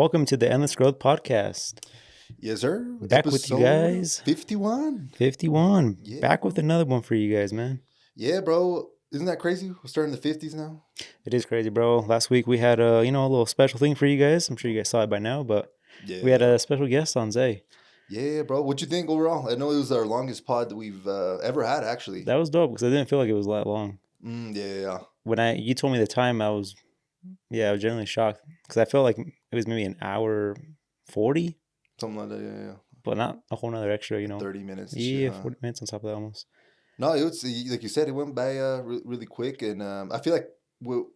Welcome to the Endless Growth Podcast. Yes, sir. Back with you Episode guys. 51. 51. Yeah, Back bro. with another one for you guys, man. Yeah, bro. Isn't that crazy? We're starting the 50s now. It is crazy, bro. Last week we had a little special thing for you guys. I'm sure you guys saw it by now, but we had Yeah. a special guest on Zay. Yeah, bro. What'd you think overall? I know it was our longest pod that we've ever had, actually. That was dope because I didn't feel like it was that long. Yeah. When you told me the time, I was generally shocked because I felt like it was maybe an hour 40, Something like that. Yeah. but not a whole nother extra, 30 minutes and Yeah, shit, huh? 40 minutes on top of that almost. No, it was, like you said, it went by really quick. And I feel like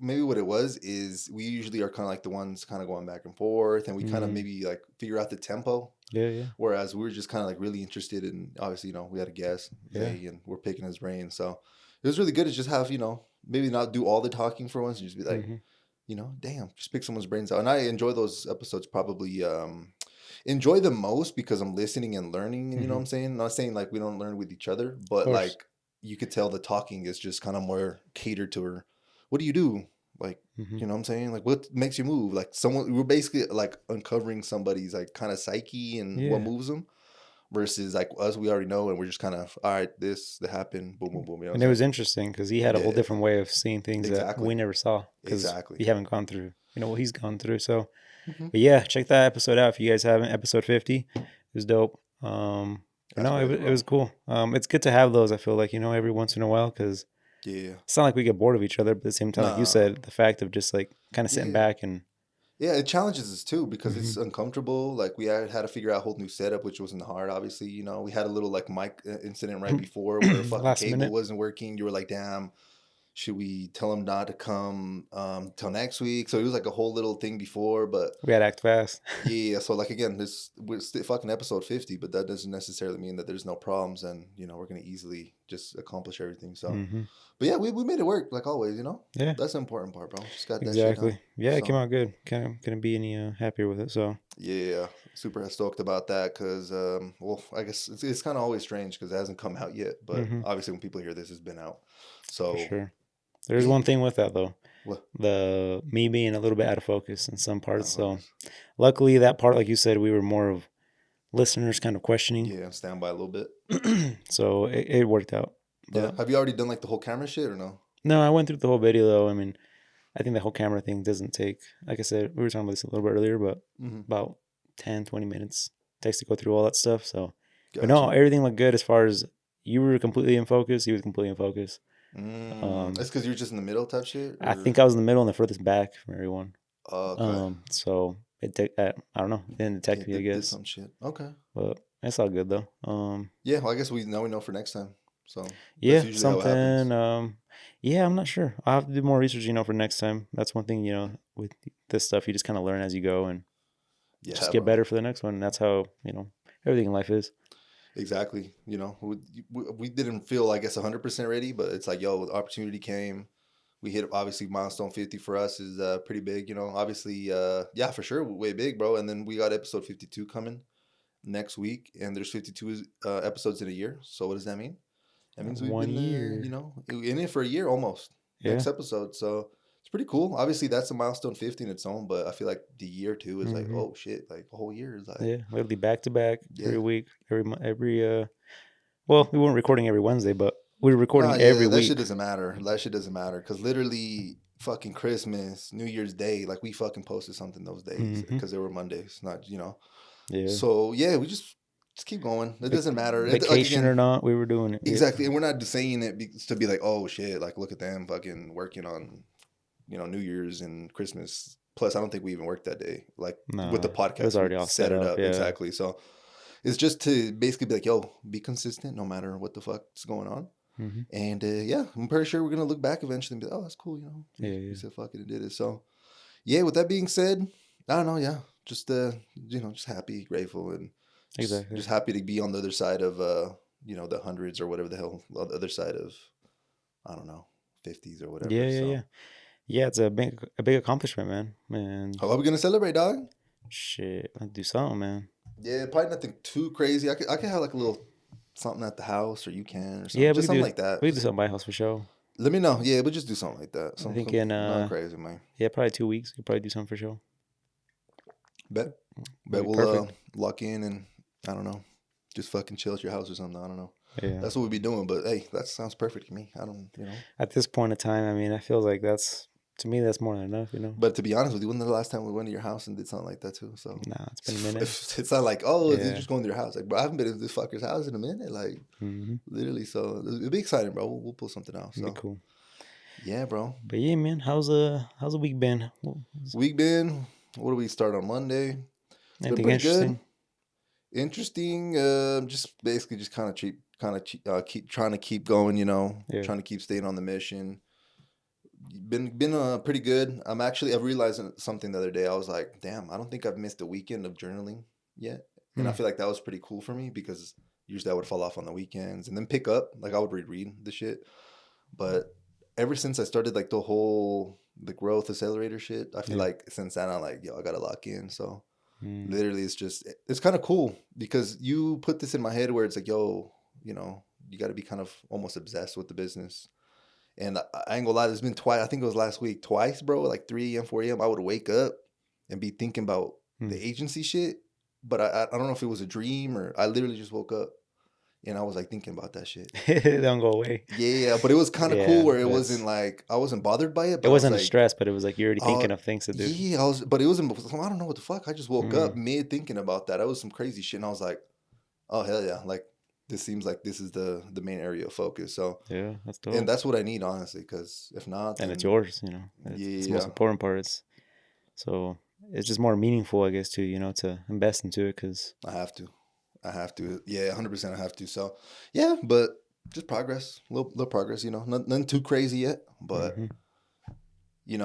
maybe what it was is we usually are kind of like the ones kind of going back and forth, and we kind of maybe like figure out the tempo. Yeah. Whereas we were just kind of like really interested in, obviously, we had a guest, Yeah. Zay, and we're picking his brain. So it was really good to just have, maybe not do all the talking for once and just be like, damn, just pick someone's brains out. And I enjoy those episodes probably, enjoy the most because I'm listening and learning. And you know what I'm saying? Not saying like we don't learn with each other, but like you could tell the talking is just kind of more catered to her. What do you do? Like, you know what I'm saying? Like, what makes you move? Like, we're basically like uncovering somebody's like kind of psyche and what moves them versus like us, we already know. And we're just kind of, all right, that happened. Boom, boom, boom. You know And it was interesting because he had a whole different way of seeing things that we never saw. Exactly. We haven't gone through, what he's gone through. So, but yeah, check that episode out if you guys haven't. Episode 50. It was dope. It was cool. It's good to have those, I feel like, every once in a while because it's not like we get bored of each other, but at the same time, like you said, the fact of just like kind of sitting back and it challenges us too because it's uncomfortable. Like we had to figure out a whole new setup, which wasn't hard. Obviously, we had a little like mic incident right before where a fucking cable wasn't working. You were like, "Damn, should we tell him not to come till next week?" So it was like a whole little thing before, but we had to act fast. So like again, we're still fucking episode 50, but that doesn't necessarily mean that there's no problems and we're gonna easily just accomplish everything. So. But yeah, we made it work like always, Yeah. That's the important part, bro. Just got that exactly. shit done. Yeah, it came out good. Couldn't be any happier with it. So yeah, super stoked about that because I guess it's kind of always strange because it hasn't come out yet. But obviously, when people hear this, it's been out. So for sure. There's one thing with that though. What? The me being a little bit out of focus in some parts. So luckily, that part, like you said, we were more of listeners kind of questioning. Yeah, stand by a little bit. So it worked out. But have you already done like the whole camera shit or no? No, I went through the whole video though. I mean, I think the whole camera thing doesn't take, like I said, we were talking about this a little bit earlier, but about 10, 20 minutes takes to go through all that stuff. So, but no, everything looked good as far as you were completely in focus. He was completely in focus. That's because you were just in the middle type shit? Or? I think I was in the middle and the furthest back from everyone. Okay. So I don't know. It didn't detect me, I guess. Did some shit. Okay. But it's all good though. Yeah, well, I guess we know for next time. So yeah, something. I'm not sure. I'll have to do more research, for next time. That's one thing, with this stuff, you just kind of learn as you go and just get better for the next one. And that's how, everything in life is. Exactly. We didn't feel, I guess, 100% ready, but it's like, the opportunity came. We hit, obviously, milestone 50 for us is pretty big, obviously, for sure, way big, bro. And then we got episode 52 coming next week, and there's 52 episodes in a year. So what does that mean? That means we've been in it for a year almost. Next episode. So it's pretty cool. Obviously, that's a milestone 50 in its own, but I feel like the year too is like, oh shit, like a whole year is like. Yeah, literally back to back every week, every well, we weren't recording every Wednesday, but we were recording every week. That shit doesn't matter. Because literally fucking Christmas, New Year's Day, like we fucking posted something those days because they were Mondays, not, Yeah. So yeah, we just keep going. It doesn't matter. Vacation or not, we were doing it. Exactly. And we're not just saying it to be like, oh shit, like look at them fucking working on, New Year's and Christmas. Plus, I don't think we even worked that day. Like with the podcast, it was already all set it up. Yeah. Exactly. So it's just to basically be like, yo, be consistent no matter what the fuck's going on. And I'm pretty sure we're gonna look back eventually and be like, oh, that's cool, We said fuck it and did it. So yeah, with that being said, I don't know, just just happy, grateful, and just happy to be on the other side of the hundreds or whatever the hell, on the other side of, I don't know, 50s or whatever. Yeah, it's a big accomplishment, man. How are we gonna celebrate, dog? Shit, I'll do something, man. Yeah, probably nothing too crazy. I could have like a little something at the house, or you can, or something. Yeah, just something like that. We could do something by house for sure. Let me know. Yeah, we'll just do something like that. I think in not crazy, man. Yeah, probably 2 weeks. We'll probably do something for sure. Bet. That'd Bet be we'll perfect. lock in and I don't know, just fucking chill at your house or something. I don't know. Yeah. That's what we'd be doing. But hey, that sounds perfect to me. I don't, At this point in time, I mean, I feel like that's to me that's more than enough. You know. But to be honest with you, when was the last time we went to your house and did something like that too? So Nah, it's been a minute. it's not like, oh, you Yeah. just going to your house. Like, bro, I haven't been to this fucker's house in a minute. Like, literally. So it'll be exciting, bro. We'll pull something out. It'd be So cool. yeah, bro. But yeah, man, how's the week been? Week been. What do we start on Monday? It's been Anything pretty good. interesting? Interesting. Just basically just keep trying to keep going. Yeah. Trying to keep staying on the mission. Been pretty good. I've realized something the other day. I was like, damn, I don't think I've missed a weekend of journaling yet, and I Hmm. feel like that was pretty cool for me because usually I would fall off on the weekends and then pick up. Like I would reread the shit, but ever since I started like the growth accelerator shit, I feel Yeah. like since then I'm like, yo, I gotta lock in. So Mm. literally, it's kind of cool because you put this in my head where it's like, yo, you got to be kind of almost obsessed with the business. And I ain't gonna lie, there's been twice. I think it was last week, twice, bro. Like 3 a.m., 4 a.m. I would wake up and be thinking about the Mm. agency shit. But I don't know if it was a dream or I literally just woke up and I was like thinking about that shit. Don't go away. Yeah, but it was kind of cool Yeah, where it wasn't that's like I wasn't bothered by it, it but I was wasn't a like, stress, but it was like you're already uh, thinking of things to do. yeah, but it wasn't. I don't know what the fuck. I just woke up Mm. mid thinking about that. That was some crazy shit, and I was like, oh hell yeah, like this seems like this is the main area of focus. So, Yeah, that's and dope. that's what I need honestly, because if not, And it's then yours, it's the most yeah, important part. So it's just more meaningful, I guess, to invest into it because. I have to. I have to. Yeah, 100% I have to. So, yeah, but just progress. Little progress, nothing too crazy yet, but Hmm.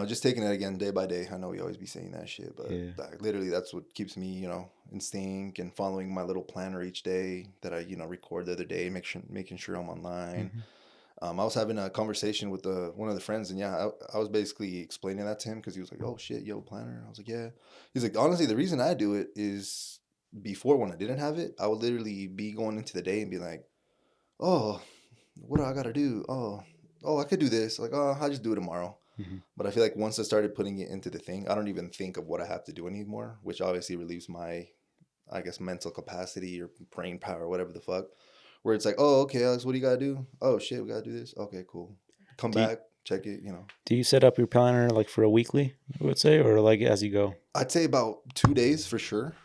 just taking it again day by day. I know we always be saying that shit, but Yeah. like, literally that's what keeps me, in sync and following my little planner each day that I, record the other day, making sure I'm online. Hmm. I was having a conversation with one of the friends, and yeah, I was basically explaining that to him because he was like, "Oh shit, you have a planner?" I was like, "Yeah." He's like, "Honestly, the reason I do it is before when I didn't have it, I would literally be going into the day and be like, oh, what do I gotta do? Oh, I could do this. Like, oh, I'll just do it tomorrow." Hmm. But I feel like once I started putting it into the thing, I don't even think of what I have to do anymore, which obviously relieves my, I guess, mental capacity or brain power, whatever the fuck. Where it's like, oh, okay, Alex, what do you gotta do? Oh shit, we gotta do this. Okay, cool. Come Do you, back, check it. do you set up your planner like for a weekly, I would say, or like as you go? I'd say about 2 days for sure.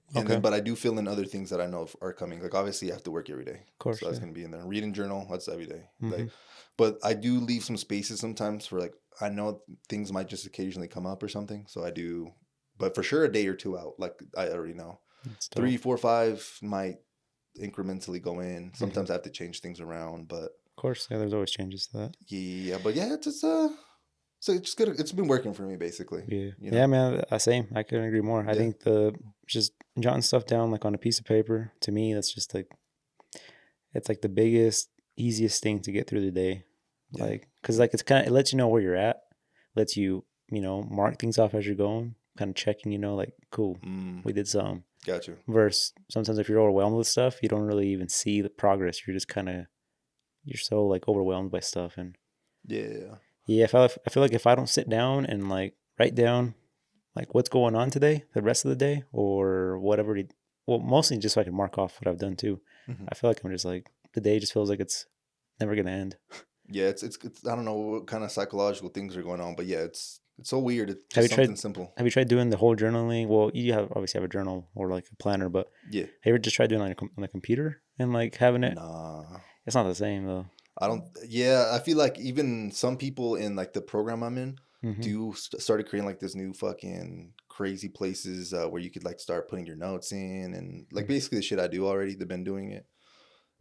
And Okay, then, of but I do fill in other things that I know are coming. Like obviously, I have to work every day, so course, that's yeah. gonna be in there. Reading journal, that's every day. Hmm. Like, but I do leave some spaces sometimes for like I know things might just occasionally come up or something, so I do. But for sure, a day or two out. Like I already know, That's dope. 3, 4, 5 might incrementally go in. Hmm. Sometimes I have to change things around, but Of course, yeah. There's always changes to that. yeah, but yeah, it's just so it's just good. It's been working for me basically. Yeah, You yeah, know, man. Same. I couldn't agree more. I yeah, think just jotting stuff down like on a piece of paper to me, that's just like it's like the biggest, easiest thing to get through the day. yeah, Like, cause like it's kind of it lets you know where you're at, lets you mark things off as you're going, kind of checking. Like cool, mm, we did some. got you. Versus sometimes if you're overwhelmed with stuff, you don't really even see the progress. You're so like overwhelmed by stuff. And Yeah, yeah, I feel like if I don't sit down and like write down like what's going on today, the rest of the day, or whatever. Well, mostly just so I can mark off what I've done too. hmm, I feel like I'm just like the day just feels like it's never gonna end. yeah. It's I don't know what kind of psychological things are going on, but yeah, it's so weird. It's Have just you tried? something simple. Have you tried doing the whole journaling? Well, you have obviously have a journal or like a planner, but Yeah, have you ever just tried doing like on a computer and like having it? nah. It's not the same though. I don't. Yeah, I feel like even some people in like the program I'm in Mm-hmm. do started creating like this new fucking crazy places where you could like start putting your notes in and like basically the shit I do already. They've been doing it.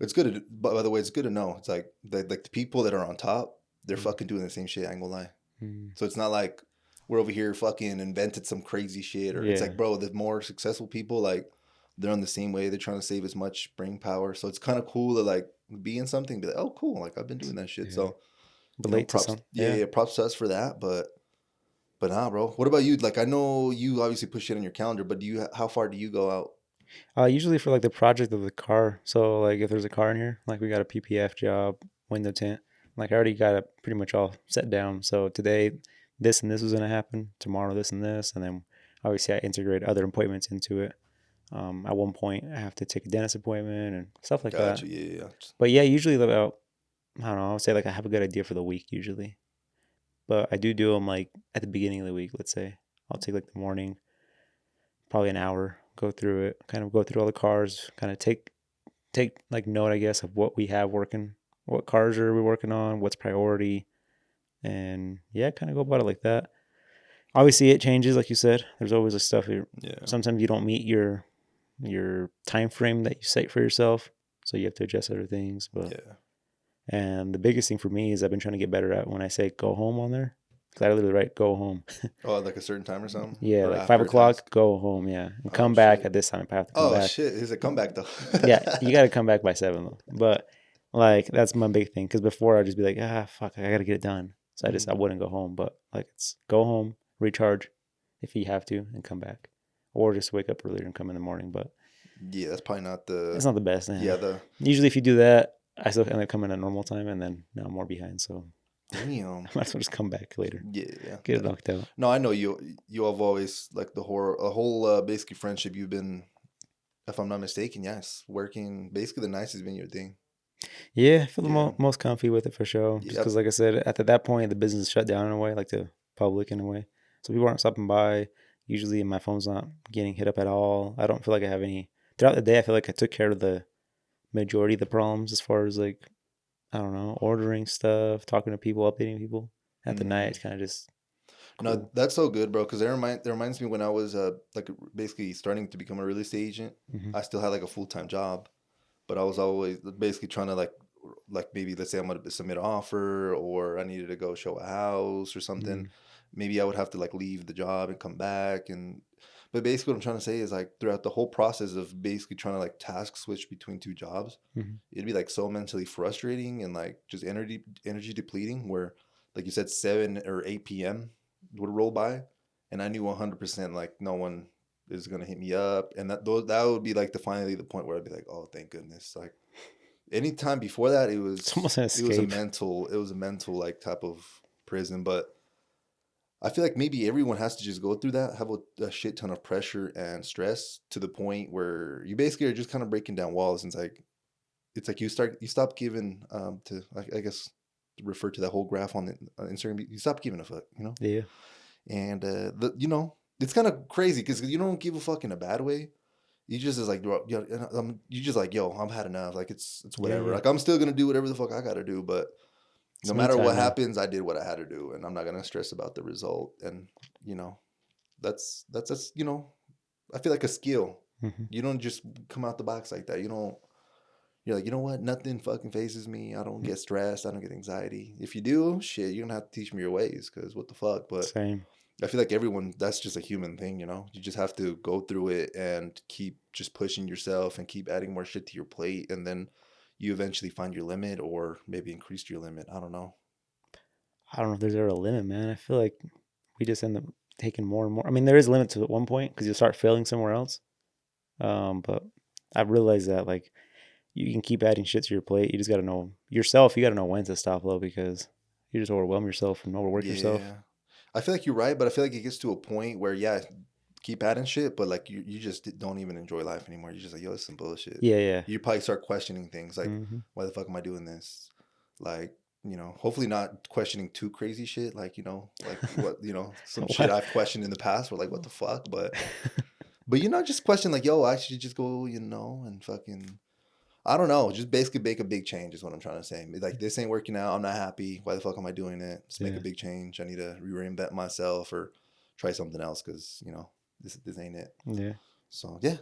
It's good. By the way, it's good to know. It's like the people that are on top, they're fucking doing the same shit. I ain't gonna lie. Mm-hmm. So it's not like we're over here fucking invented some crazy shit, or it's Yeah, like, bro, the more successful people, like they're on the same way. They're trying to save as much brain power. So it's kind of cool to like be in something, be like, oh, cool, like I've been doing that shit. yeah. So Relate to props, some. yeah, Yeah. yeah, props to us for that. But nah, bro. What about you? Like I know you obviously put shit on your calendar, but how far do you go out? Usually for like the project of the car. So like if there's a car in here, like we got a PPF job, window tint. Like I already got it pretty much all set down. So today, this and this was gonna happen. Tomorrow, this and this, and then obviously I integrate other appointments into it. At one point, I have to take a dentist appointment and stuff like that. Gotcha. Yeah, yeah. But yeah, usually about, I don't know, I would say like I have a good idea for the week usually. But I do them like at the beginning of the week, let's say. I'll take like the morning, probably an hour, go through it, kind of go through all the cars, kind of take like note, I guess, of what we have working, what cars are we working on, what's priority, and yeah, kind of go about it like that. Obviously, it changes, like you said. There's always a stuff. Yeah. Sometimes you don't meet your time frame that you set for yourself, so you have to adjust other things. But Yeah. and the biggest thing for me is I've been trying to get better at when I say go home on there, because I literally write go home. Oh, like a certain time or something, Yeah, or like five after a o'clock, task. go home. Yeah, and Oh come back shit. at this time if I have to come Oh back. shit. He's a comeback though. Yeah, you got to come back by 7 though. But like that's my big thing because before I'd just be like, fuck, I got to get it done. So I Mhm. wouldn't go home. But like it's go home, recharge if you have to, and come back, or just wake up earlier and come in the morning. But Yeah, that's probably not it's the. not the best. Yeah, the. Usually, if you do that, I still end up coming at normal time, and then now I'm more behind. So I Damn. might as well just come back later, Yeah, yeah. get it knocked out. No, I know you. You have always like the horror, a whole basically friendship. You've been, if I'm not mistaken, yes, working. Basically, the nice has been your thing. Yeah, I feel the Yeah. most comfy with it for sure. Just because, Yep. like I said, at that point, the business shut down in a way, like the public in a way. So people aren't stopping by. Usually, my phone's not getting hit up at all. I don't feel like I have any. Throughout the day, I feel like I took care of the majority of the problems as far as like, I don't know, ordering stuff, talking to people, updating people. At the night, Mm. it's kind of just No, cool. that's so good, bro. Because that reminds me when I was like basically starting to become a real estate agent. Hmm. I still had like a full-time job, but I was always basically trying to like maybe let's say I'm gonna submit an offer or I needed to go show a house or something. Mm-hmm. Maybe I would have to like leave the job and come back and but basically what I'm trying to say is like throughout the whole process of basically trying to like task switch between two jobs, Hmm. it'd be like so mentally frustrating and like just energy depleting where like you said 7 or 8 p.m. would roll by and I knew 100% like no one is gonna hit me up and that would be like the finally the point where I'd be like, oh thank goodness, like anytime before that It's almost an escape. it was a mental like type of prison. But I feel like maybe everyone has to just go through that, have a shit ton of pressure and stress to the point where you basically are just kind of breaking down walls. And it's like you stop giving to I guess refer to that whole graph on, on Instagram. You stop giving a fuck, you know. Yeah. And it's kind of crazy because you don't give a fuck in a bad way. You just is like, yo, you just like, yo, I'm had enough. Like it's Yeah. whatever. Yeah. Like I'm still gonna do whatever the fuck I gotta do, but no It's me matter what time now. happens, I did what I had to do, and I'm not gonna stress about the result. And you know, that's I feel like a skill. Hmm. You don't just come out the box like that. You don't. You're like, you know what? Nothing fucking phases me. I don't get stressed. I don't get anxiety. If you do, shit, you're gonna have to teach me your ways, because what the fuck? But Same. I feel like everyone, that's just a human thing, you know? You just have to go through it and keep just pushing yourself and keep adding more shit to your plate. And then you eventually find your limit or maybe increase your limit. I don't know. I don't know if there's ever a limit, man. I feel like we just end up taking more and more. I mean, there is a limit to at one point because you'll start failing somewhere else. But I've realized that like you can keep adding shit to your plate. You just got to know yourself. You got to know when to stop though, because you just overwhelm yourself and overwork yourself. Yeah. I feel like you're right, but I feel like it gets to a point where, yeah, keep adding shit, but like you just don't even enjoy life anymore. You're just like, yo, it's some bullshit. Yeah, yeah. You probably start questioning things like, Hmm. why the fuck am I doing this? Like, hopefully not questioning too crazy shit. Like, like what, some shit What? I've questioned in the past where like, what the fuck? But just question like, yo, I should just go, and fucking, I don't know, just basically make a big change is what I'm trying to say. Like, this ain't working out. I'm not happy. Why the fuck am I doing it? Let's make a Yeah, big change. I need to reinvent myself or try something else because, this ain't it. yeah, So, yeah,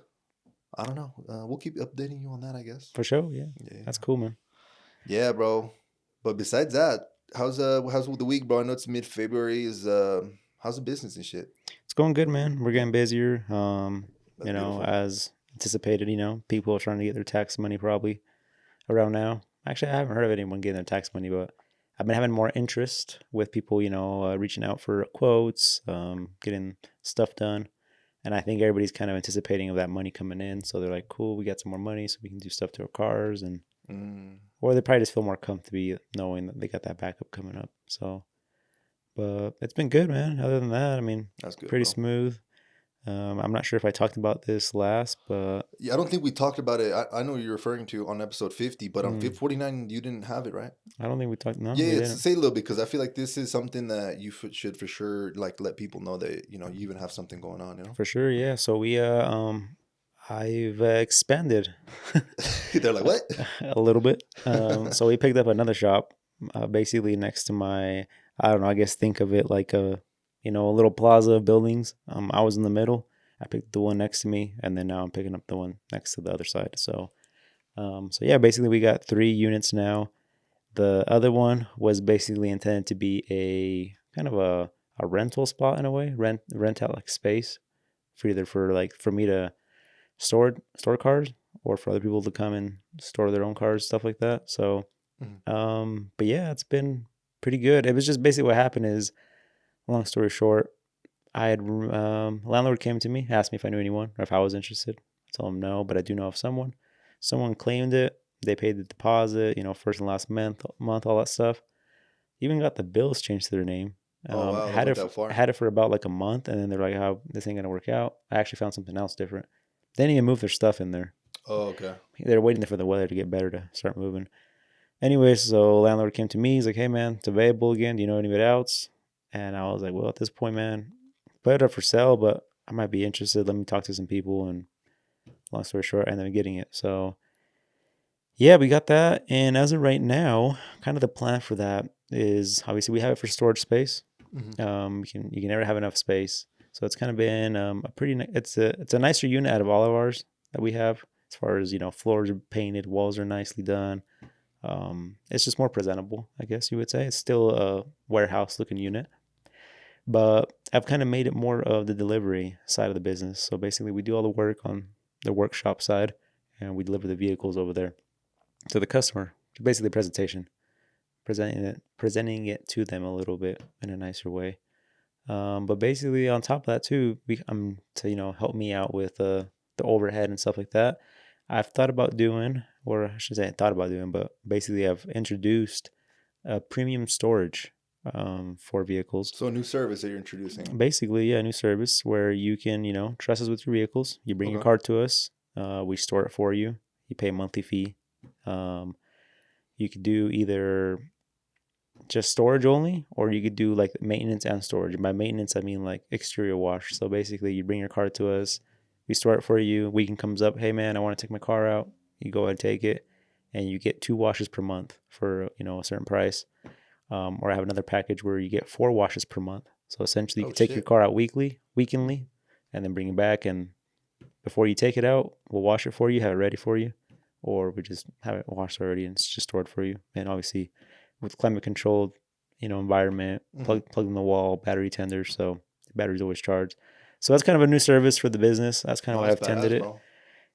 I don't know. We'll keep updating you on that, I guess. for sure. Yeah, Yeah. that's cool, man. Yeah, bro. But besides that, how's the week, bro? I know it's mid-February. How's the business and shit? It's going good, man. We're getting busier. That's beautiful. As anticipated. People are trying to get their tax money probably around now. Actually, I haven't heard of anyone getting their tax money, but I've been having more interest with people, reaching out for quotes, getting stuff done. And I think everybody's kind of anticipating of that money coming in. So they're like, cool, we got some more money so we can do stuff to our cars. Mm, Or they probably just feel more comfortable knowing that they got that backup coming up. So, but it's been good, man. Other than that, I mean, that's good, pretty bro. smooth. I'm not sure if I talked about this last, but Yeah, I don't think we talked about it. I know what you're referring to on episode 50, but on mm, 49 you didn't have it, right? I don't think we talked. No, Yeah, we yeah, didn't. say a little bit because I feel like this is something that you should for sure like let people know that you even have something going on. For sure, yeah. So I've expanded They're like, what? a little bit. So we picked up another shop, basically next to my. I don't know. I guess think of it like a little plaza of buildings. I was in the middle. I picked the one next to me, and then now I'm picking up the one next to the other side. So yeah, basically we got 3 units now. The other one was basically intended to be a kind of a rental spot in a way, rent out like space for either for me to store cars or for other people to come and store their own cars, stuff like that. So Mhm. but yeah, it's been pretty good. It was just basically what happened is, long story short, I had landlord came to me, asked me if I knew anyone or if I was interested. I told him no, but I do know of someone. Someone claimed it. They paid the deposit, first and last month, all that stuff. Even got the bills changed to their name. Oh wow, it went that far. Had it for about like a month, and then they're like, "How this ain't gonna work out." I actually found something else different. They didn't even move their stuff in there. Oh, okay. They're waiting for the weather to get better to start moving. Anyway, so landlord came to me. He's like, "Hey man, it's available again. Do you know anybody else?" And I was like, "Well, at this point, man, put it up for sale, but I might be interested. Let me talk to some people." And long story short, I ended up getting it. So yeah, we got that. And as of right now, kind of the plan for that is obviously we have it for storage space. Hmm. You can never have enough space. So it's kind of been a it's a nicer unit out of all of ours that we have. As far as floors are painted, walls are nicely done. It's just more presentable, I guess you would say. It's still a warehouse looking unit, but I've kind of made it more of the delivery side of the business. So basically, we do all the work on the workshop side, and we deliver the vehicles over there to the customer. Basically, presentation, presenting it to them a little bit in a nicer way. But basically, on top of that too, I'm to help me out with the overhead and stuff like that. I've thought about doing, or I should say, I thought about doing, but basically, I've introduced premium storage for vehicles. So a new service that you're introducing. Basically, yeah, a new service where you can trust us with your vehicles. You bring your Okay. car to us, we store it for you. You pay a monthly fee. Um, you could do either just storage only, or you could do like maintenance and storage. And by maintenance, I mean like exterior wash. So basically, you bring your car to us, we store it for you. Weekend comes up, hey man, I want to take my car out. You go ahead and take it, and you get 2 washes per month for a certain price. Or I have another package where you get 4 washes per month. So essentially, you Oh can take your shit. car out weekly, and then bring it back. And before you take it out, we'll wash it for you, have it ready for you, or we just have it washed already and it's just stored for you. And obviously, with climate controlled, environment, Hmm. plug in the wall, battery tenders, so the battery's always charged. So that's kind of a new service for the business. That's kind of No, why that's I've tended badass, it. bro.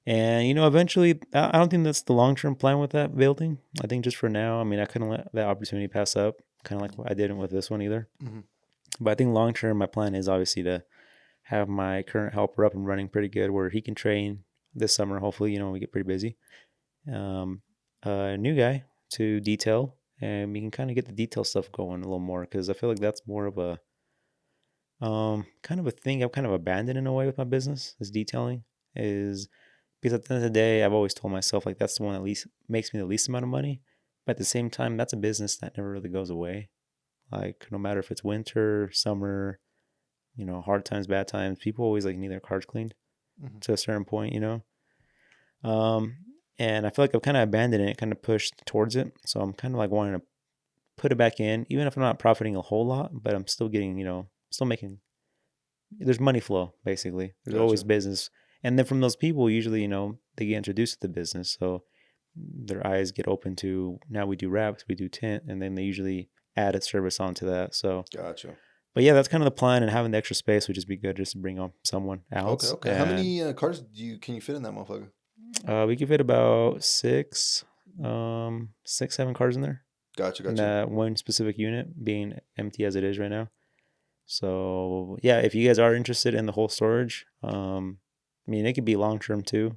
And eventually, I don't think that's the long term plan with that building. I think just for now, I mean, I couldn't let that opportunity pass up, kind of like what I didn't with this one either. Hmm. But I think long term, my plan is obviously to have my current helper up and running pretty good, where he can train this summer. Hopefully, we get pretty busy. Um, a new guy to detail, and we can kind of get the detail stuff going a little more because I feel like that's more of a kind of a thing I've kind of abandoned in a way with my business. Is detailing is because at the end of the day, I've always told myself like that's the one that least makes me the least amount of money. But at the same time, that's a business that never really goes away. Like no matter if it's winter, summer, hard times, bad times, people always like need their cars cleaned Hmm. to a certain point, Um, and I feel like I've kind of abandoned it, kind of pushed towards it. So I'm kind of like wanting to put it back in, even if I'm not profiting a whole lot, but I'm still getting, still making, there's money flow basically. There's always Gotcha. business. And then from those people, usually, they get introduced to the business. So their eyes get open to now we do wraps, we do tint, and then they usually add a service onto that. So, Gotcha. but yeah, that's kind of the plan. And having the extra space would just be good just to bring on someone Okay. else. Okay. How And many cars can you fit in that motherfucker? we could fit about 7 cars in there Gotcha. in Gotcha. that one specific unit, being empty as it is right now. So yeah, if you guys are interested in the whole storage, I mean it could be long term too,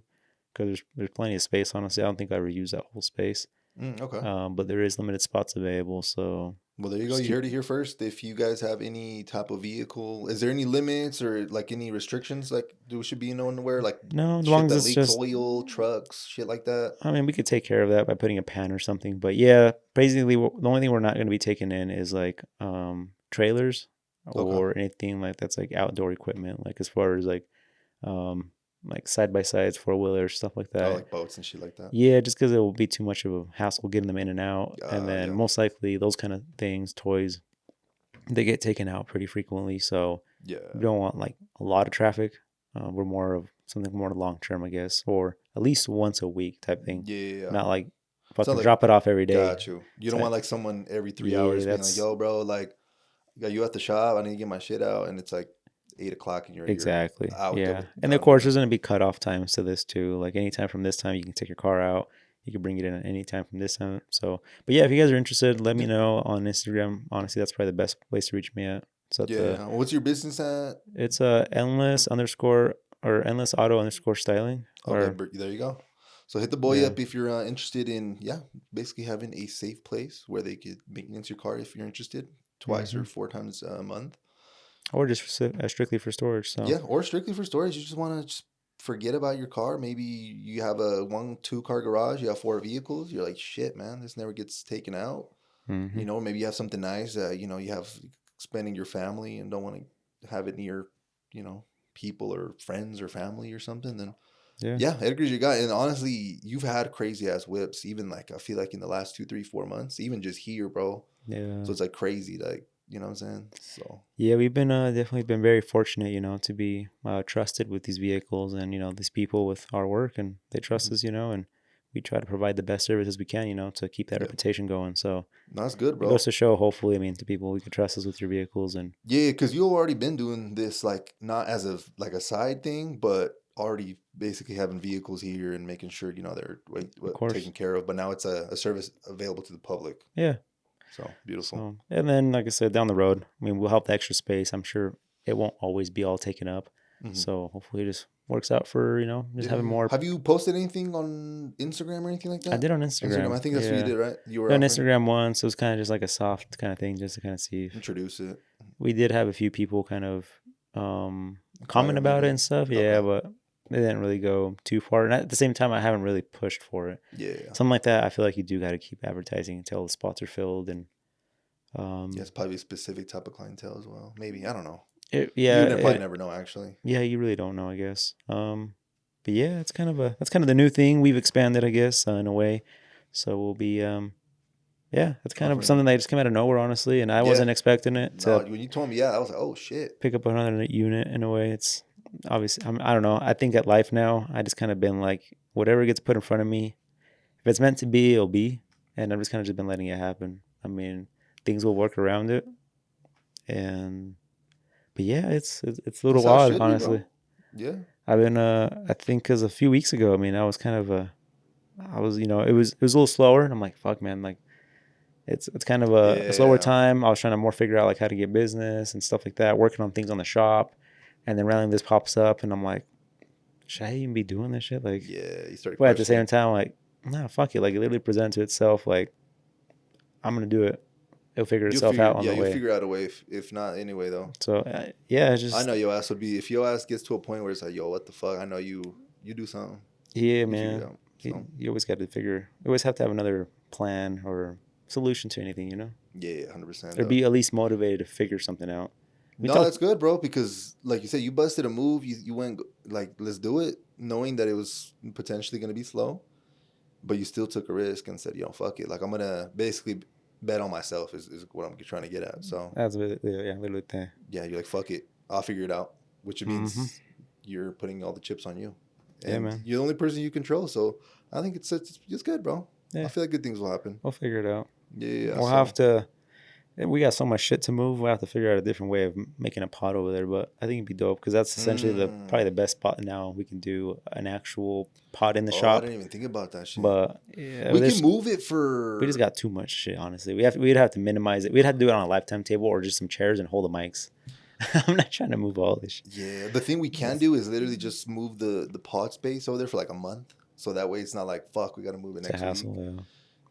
because there's plenty of space. Honestly, I don't think I ever use that whole space, Okay. but there is limited spots available. So Well, there you go. Just You keep heard it here first. If you guys have any type of vehicle, is there any limits or like any restrictions like do should be known where like no, as long shit as that it's leaks just. oil, trucks, shit like that? I mean, we could take care of that by putting a pan or something. But yeah, basically, the only thing we're not going to be taking in is like trailers Okay. or anything like that's like outdoor equipment, like as far as like side by sides, four wheelers, stuff like Oh, that. like boats and shit like that. Yeah, just because it will be too much of a hassle getting them in and out, and then Yeah. most likely those kind of things, toys, they get taken out pretty frequently. So we Yeah. don't want like a lot of traffic. We're more of something more long term, I guess, or at least once a week type thing. Yeah. Not like Sounds fucking like drop it off every day got you. You don't type. want like someone every 3 hours Yeah, being like, that's "Yo, bro, like, got you at the shop. I need to get my shit out," and it's like 8 o'clock and you're exactly. out Yeah. And of done course, with it. there's going to be cutoff times to this too. Like anytime from this time, you can take your car out. You can bring it in at any time from this time. So, but yeah, if you guys are interested, let me Yeah. know on Instagram. Honestly, that's probably the best place to reach me at. So Yeah. What's your business at? it's endless underscore or endless auto underscore styling Okay, or there you go. So hit the boy yeah. up if you're interested in, yeah, basically having a safe place where they could maintenance your car if you're interested, twice or Hmm. 4 times a month. Or just strictly for storage. So Yeah, or strictly for storage. You just want to just forget about your car. Maybe you have a 1, 2 car garage. You have 4 vehicles. You're like, shit, man, this never gets taken out. hmm Maybe you have something nice. You have spending your family and don't want to have it near, you know, people or friends or family or something. Then yeah, yeah, Edgar's your guy. And honestly, you've had crazy ass whips. Even like I feel like in the last 2, 3, 4 months, even just here, bro. yeah. So it's like crazy, like you know what I'm saying. So Yeah, we've been definitely been very fortunate, to be trusted with these vehicles and these people with our work, and they trust mhm. us, and we try to provide the best service as we can, to keep that Yeah, reputation going. So no, that's good, it goes bro. to show, hopefully, I mean, to people, we can trust us with your vehicles, and Yeah, because you already been doing this like not as a like a side thing, but already basically having vehicles here and making sure they're of course, taken care of. But now it's a service available to the public. yeah. So beautiful. So and then, like I said, down the road, I mean, we'll help the extra space. I'm sure it won't always be all taken up. Hmm. So hopefully, it just works out for just Yeah, having yeah. more. Have you posted anything on Instagram or anything like I that? did on Instagram, Instagram, I think that's what you yeah. did, right? You were Done offering Instagram once. It was kind of just like a soft kind of thing, just to kind of see if introduce it, we did have a few people kind of comment acquire about it maybe. and stuff. Yeah, Okay. but they didn't really go too far. And at the same time, I haven't really pushed for it. Yeah. Something like that, I feel like you do got to keep advertising until the spots are filled. And Yeah, it's probably a specific type of clientele as well. Maybe. I don't know. it, You yeah, would probably it, never know actually. yeah, you really don't know, I guess. But yeah, it's kind of that's kind of the new thing we've expanded, I guess, in a way. So we'll be yeah, it's kind of Offering it. something that just came out of nowhere, honestly, and I Yeah. wasn't expecting it No, to when you told me, yeah, I was like, oh shit. pick up another unit in a way. It's obviously, I don't know. I think at life now, I just kind of been like, whatever gets put in front of me, if it's meant to be, it'll be. And I've just kind of just been letting it happen. I mean, things will work around it. And, but yeah, it's a little That's how it odd, should be, honestly. bro. Yeah. I've been, I think, because a few weeks ago, I mean, I was kind of, I was, it was a little slower. And I'm like, fuck, man, like, it's kind of a slower Yeah. time. I was trying to more figure out like how to get business and stuff like that, working on things on the shop, and then randomly this pops up, and I'm like, should I even be doing this shit? Like, Yeah. You started but at the questioning. same time, like, nah, fuck it. Like, it literally presents to itself. Like, I'm gonna do it. It'll figure itself out on the You'll way. figure out a way if not anyway though. So yeah, it's I just know your ass would be if your ass gets to a point where it's like, yo, what the fuck? I know you do something. yeah, You figure it man. out. So You always got to figure. You always have to have another plan or solution to anything. yeah, 100% Or though. be at least motivated to figure something out. We No, talked. that's good, bro. Because like you said, you busted a move. You went like, let's do it, knowing that it was potentially gonna be slow, but you still took a risk and said, yo, fuck it. Like I'm gonna basically bet on myself is what I'm trying to get at. So That's yeah, literally thing. yeah, you're like, fuck it, I'll figure it out. Which Mm-hmm. means you're putting all the chips on you, Yeah, and man. you're the only person you control. So I think it's good, bro. I Yeah, feel like good things will happen. we'll figure it out. Yeah, yeah. Yeah. We'll have So to. We got so much shit to move. We'll have to figure out a different way of making a pot over there. But I think it'd be dope because that's essentially the mm. probably the best spot now. We can do an actual pot in the Oh, I shop. didn't even think about that shit. But yeah, We can there's move it we just for. got too much shit. Honestly, we'd have to minimize it. We'd have to do it on a lifetime table or just some chairs and hold the mics. I'm not trying to move all this shit. Yeah, the thing we can do is literally just move the pod space over there for like a month, so that way it's not like fuck. We got to move it It's a next week. hassle. Yeah.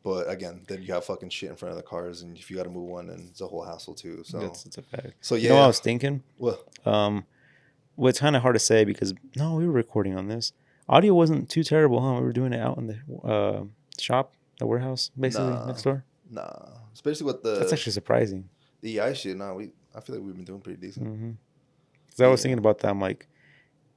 But again, then you have fucking shit in front of the cars, and if you got to move one, then it's a whole hassle too. That's a fact. So You know what I yeah. was thinking? Well, Um, well, it's kind of hard to say because no, we were recording on this. Audio wasn't too terrible, huh? We were doing it out in the shop, the warehouse, basically nah, next door. nah. Especially with That's actually surprising. the AI shit. Nah, I feel like we've been doing pretty decent. Mm-hmm. Because I was Yeah. thinking about that. I'm like,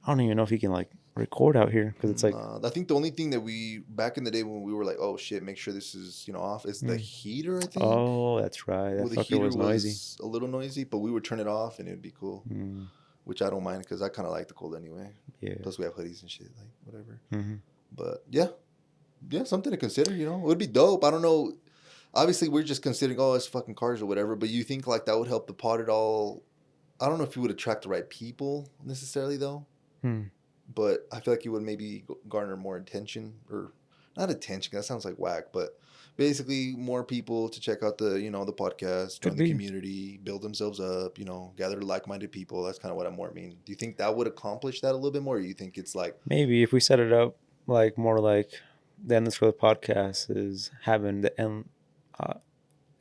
I don't even know if you can like record out here because it's like, Nah, I think the only thing that we back in the day when we were like, oh shit, make sure this is off, is the mm, heater. I think. oh, that's right. That Well, the fucker heater was noisy. was a little noisy, but we would turn it off and it'd be cool. Mm, Which I don't mind because I kind of like the cold anyway. yeah. Plus we have hoodies and shit, like whatever. Mm-hmm. But yeah, yeah, something to consider. It would be dope. I don't know. Obviously, we're just considering, oh, it's fucking cars or whatever. But you think like that would help the pod at all? I don't know if you would attract the right people necessarily though. Hmm. But I feel like you would maybe garner more attention, or not attention. That sounds like whack, but basically more people to check out the podcast, join Could the be. community, build themselves up. Gather like-minded people. That's kind of what I more mean. Do you think that would accomplish that a little bit more, or you think it's like, Maybe if we set it up like more like the Endless Growth podcast is having the uh,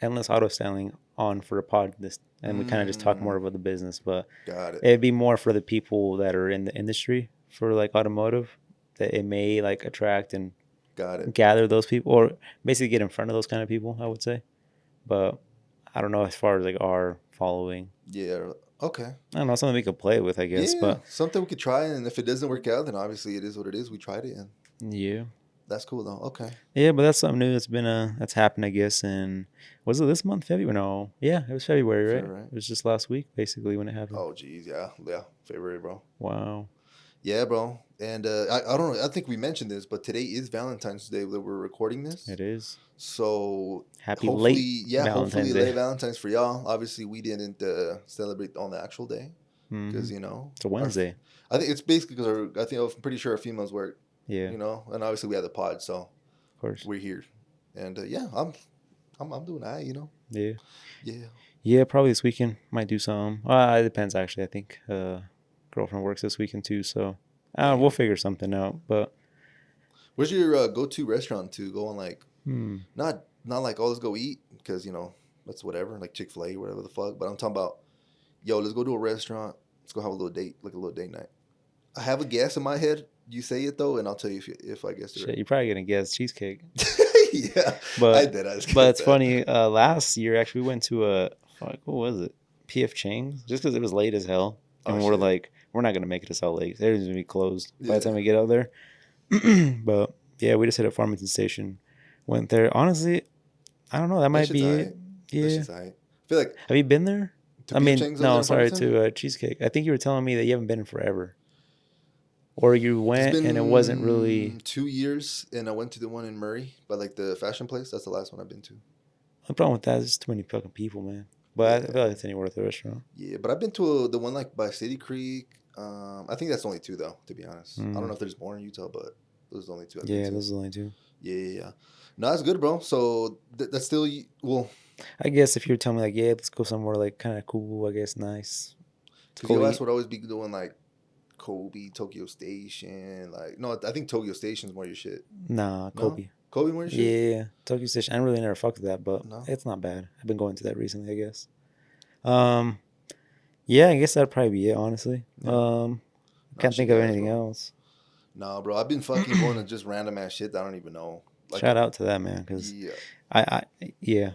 endless auto styling on for a pod this, and we kind of just talk more mm, about the business, but got it, it'd be more for the people that are in the industry for like automotive that it may like attract and got it, gather those people or basically get in front of those kind of people, I would say. But I don't know as far as like our following. yeah, okay, I don't know, something we could play with, I guess. yeah, But something we could try, and if it doesn't work out, then obviously it is what it is. We tried it, and yeah. that's cool though. Okay. Yeah, but that's something new that's been that's happened, I guess. And was it this month, February? No, yeah, it was February, right? Fair, right? It was just last week, basically, when it happened. Oh, geez, yeah, yeah, February, bro. Wow, Yeah, bro. And I don't know. I think we mentioned this, but today is Valentine's Day that we're recording this. it is. So Happy late hopefully Valentine's late Day. Valentine's for y'all. Obviously, we didn't celebrate on the actual day Hmm. because It's a our Wednesday. I think it's basically because I think I'm pretty sure our females work. Yeah, And obviously we have the pod, so of course. we're here. And yeah, I'm doing that. Yeah, Yeah. yeah. Probably this weekend might do some. It depends, actually. I think girlfriend works this weekend too, so we'll Damn. figure something out. But Where's your go-to restaurant to go on, like, hmm, not like, oh, let's go eat because that's whatever, like Chick-fil-A or whatever the fuck. But I'm talking about, yo, let's go to a restaurant. Let's go have a little date, like a little date night. I have a guess in my head. You say it though, and I'll tell you if I guessed it shit, you're probably gonna guess cheesecake. right. Yeah, I But did. I just but guessed it's that. funny. Last year, actually, we went to a fuck. What was it? PF Chang's, just because it was late as hell, Oh and we're shit. like, we're not gonna make it to Salt Lake. Everything's gonna be closed by the time Yeah, we get out there. But yeah, we just hit a Farmington Station. Went there. Honestly, I don't know. That that might shit's be it. alright. That Yeah. shit's alright. I feel like Have you been there? to I PF mean, Chang's over there no, in sorry, Farmington. to Cheesecake. I think you were telling me that you haven't been in forever, or you It's went and it wasn't really. been 2 years, and I went to the one in Murray, by like the fashion place. That's the last one I've been to. The problem with that is just too many fucking people, man. But I feel Yeah, like it's any worth a restaurant. yeah. But I've been to the one like by City Creek. I think that's only two though, to be honest. I don't Mm. know if there's more in Utah, but those are the only two I've been Yeah, to. those are the only two. Yeah, yeah, yeah. No, that's good, bro. So that's still well, I guess if you were telling me like, yeah, let's go somewhere like kind of cool, I guess nice. Let's because go your ass eat. would always be doing like Kobe, Tokyo Station. Like, no, I think Tokyo Station's more your shit. Nah, No, Kobe. Kobe more your shit. Yeah, Tokyo Station. I really never fucked with that, but No, it's not bad. I've been going to that recently, I guess. Um, yeah, I guess that'd probably be it, honestly. yeah, no, Can't shit think of gas, anything bro. else. No, bro, I've been fucking going to just random ass shit that I don't even know. Like, Shout out to that man, because yeah, yeah,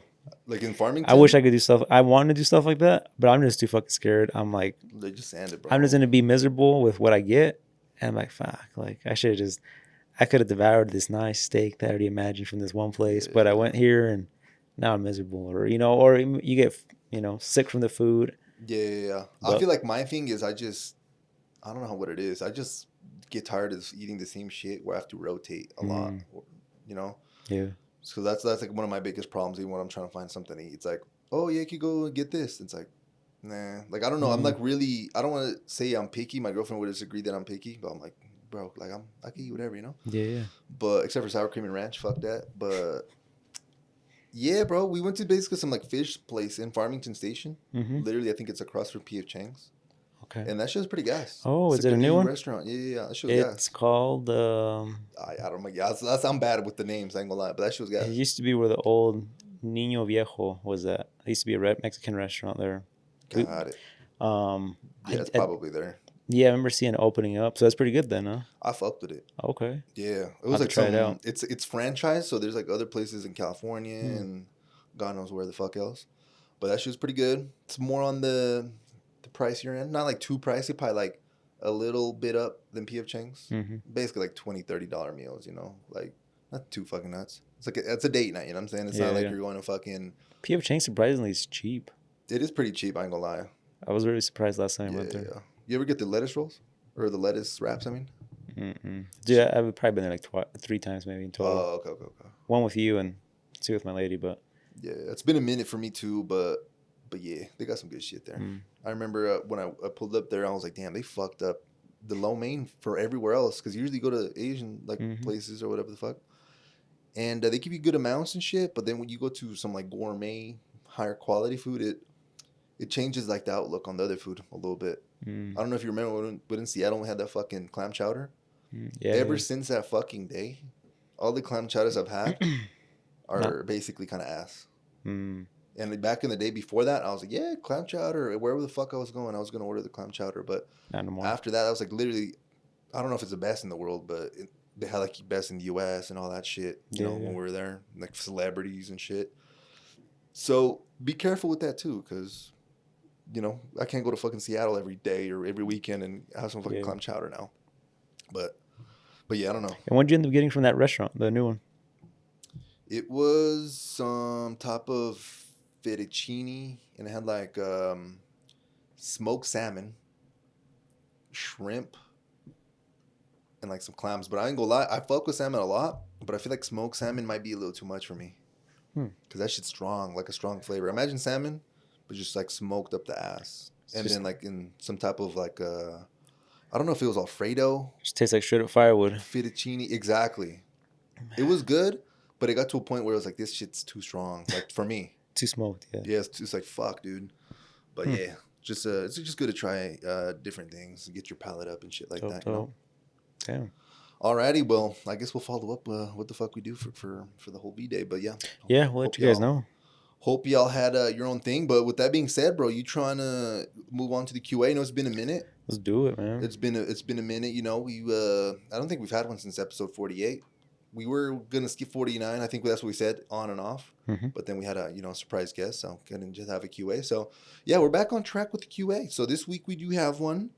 like in I wish Farmington, I could do stuff. I want to do stuff like that, but I'm just too fucking scared. I'm like, they just sanded, I'm just bro. gonna be miserable with what I get, and I'm like, fuck, like I should have just, I could have devoured this nice steak that I already imagined from this one place, but I Yeah, went here and now I'm miserable, or or you get sick from the food. yeah, yeah, yeah. I But feel like my thing is I don't know what it is. I just get tired of eating the same shit where I have to rotate a lot. mm, You know, yeah, so that's like one of my biggest problems. Even when I'm trying to find something to eat, it's like, oh yeah, you could go and get this. It's like, nah. Like I don't know. I'm mm, like really. I don't want to say I'm picky. My girlfriend would disagree that I'm picky, but I'm like, bro, like I can eat whatever. yeah, yeah. But except for sour cream and ranch, fuck that. But yeah, bro, we went to basically some like fish place in Farmington Station. Mm-hmm. Literally, I think it's across from PF Chang's. Okay. and that shit was pretty gas. Oh, It's is like it a a new new one? restaurant. Yeah, yeah, yeah. That shit was It's gas. called. I don't know. Yeah, I'm bad with the names. I ain't gonna lie, but that shit was It gas. used to be where the old Niño Viejo was at. It used to be a Mexican restaurant there. We, Got it. um, Yeah, it's probably there. yeah, I remember seeing it opening up. So that's pretty good then, huh? I fucked with it. Okay, Yeah, it I'll was have to like try it some. out. It's franchise, so there's like other places in California Hmm. and God knows where the fuck else. But that shit was pretty good. It's more on the pricier end, not like too pricey, probably like a little bit up than PF Chang's. Mm-hmm. Basically like $20-$30 meals, like not too fucking nuts. It's like it's a date night, you know what I'm saying? It's not Yeah, like yeah. you're going to fucking. PF Chang surprisingly is cheap. It is pretty cheap. I ain't gonna lie. I was really surprised last time I Yeah, went there. yeah. You ever get the lettuce rolls or the lettuce wraps? I mean. Mm-mm. Dude, I've probably been there like 3 times maybe in total. Oh, okay, okay, okay. One with you and 2 with my lady, but Yeah, it's been a minute for me too, but yeah, they got some good shit there. mm, I remember when I pulled up there, I was like, damn, they fucked up the lo mein for everywhere else because you usually go to Asian like mm-hmm. places or whatever the fuck, and they give you good amounts and shit. But then when you go to some like gourmet, higher quality food, it changes like the outlook on the other food a little bit. Mm, I don't know if you remember when in Seattle we had that fucking clam chowder. yeah, Ever yeah. since that fucking day, all the clam chowders I've had Not. are basically kind of ass. Mm, And back in the day before that, I was like, yeah, clam chowder. Wherever the fuck I was going, I was going to order the clam chowder. But not anymore. after that, I was like, literally, I don't know if it's the best in the world, but they had like best in the US and all that shit, Yeah, when yeah. we were there, like celebrities and shit. So be careful with that too, because, I can't go to fucking Seattle every day or every weekend and have some fucking Yeah. clam chowder now. But yeah, I don't know. And what did you end up getting from that restaurant, the new one? It was some type of fettuccine and it had like smoked salmon, shrimp, and like some clams. But I ain't gonna lie, I fuck with salmon a lot, but I feel like smoked salmon might be a little too much for me Hmm. because that shit's strong, like a strong flavor. Imagine salmon, but just like smoked up the ass, It's and just then like in some type of like I don't know if it was Alfredo, tastes like straight up firewood. fettuccine. Exactly, it was good, but it got to a point where it was like this shit's too strong, like for me. Too smoked, yeah. Yeah, it's like fuck, dude. But Hmm. yeah, it's just good to try different things and get your palate up and shit like Dope, that, you know. dope. Damn. Alrighty, well, I guess we'll follow up what the fuck we do for the whole B day. But yeah, Yeah, we'll let hope you guys y'all know. hope y'all had your own thing. But with that being said, bro, you trying to move on to the QA? I know it's been a minute. Let's do it, man. It's been a minute. We I don't think we've had one since episode 48. We were gonna skip 49. I think that's what we said on and off. Mm-hmm. But then we had a surprise guest, so couldn't just have a QA. So yeah, we're back on track with the QA. So this week we do have one.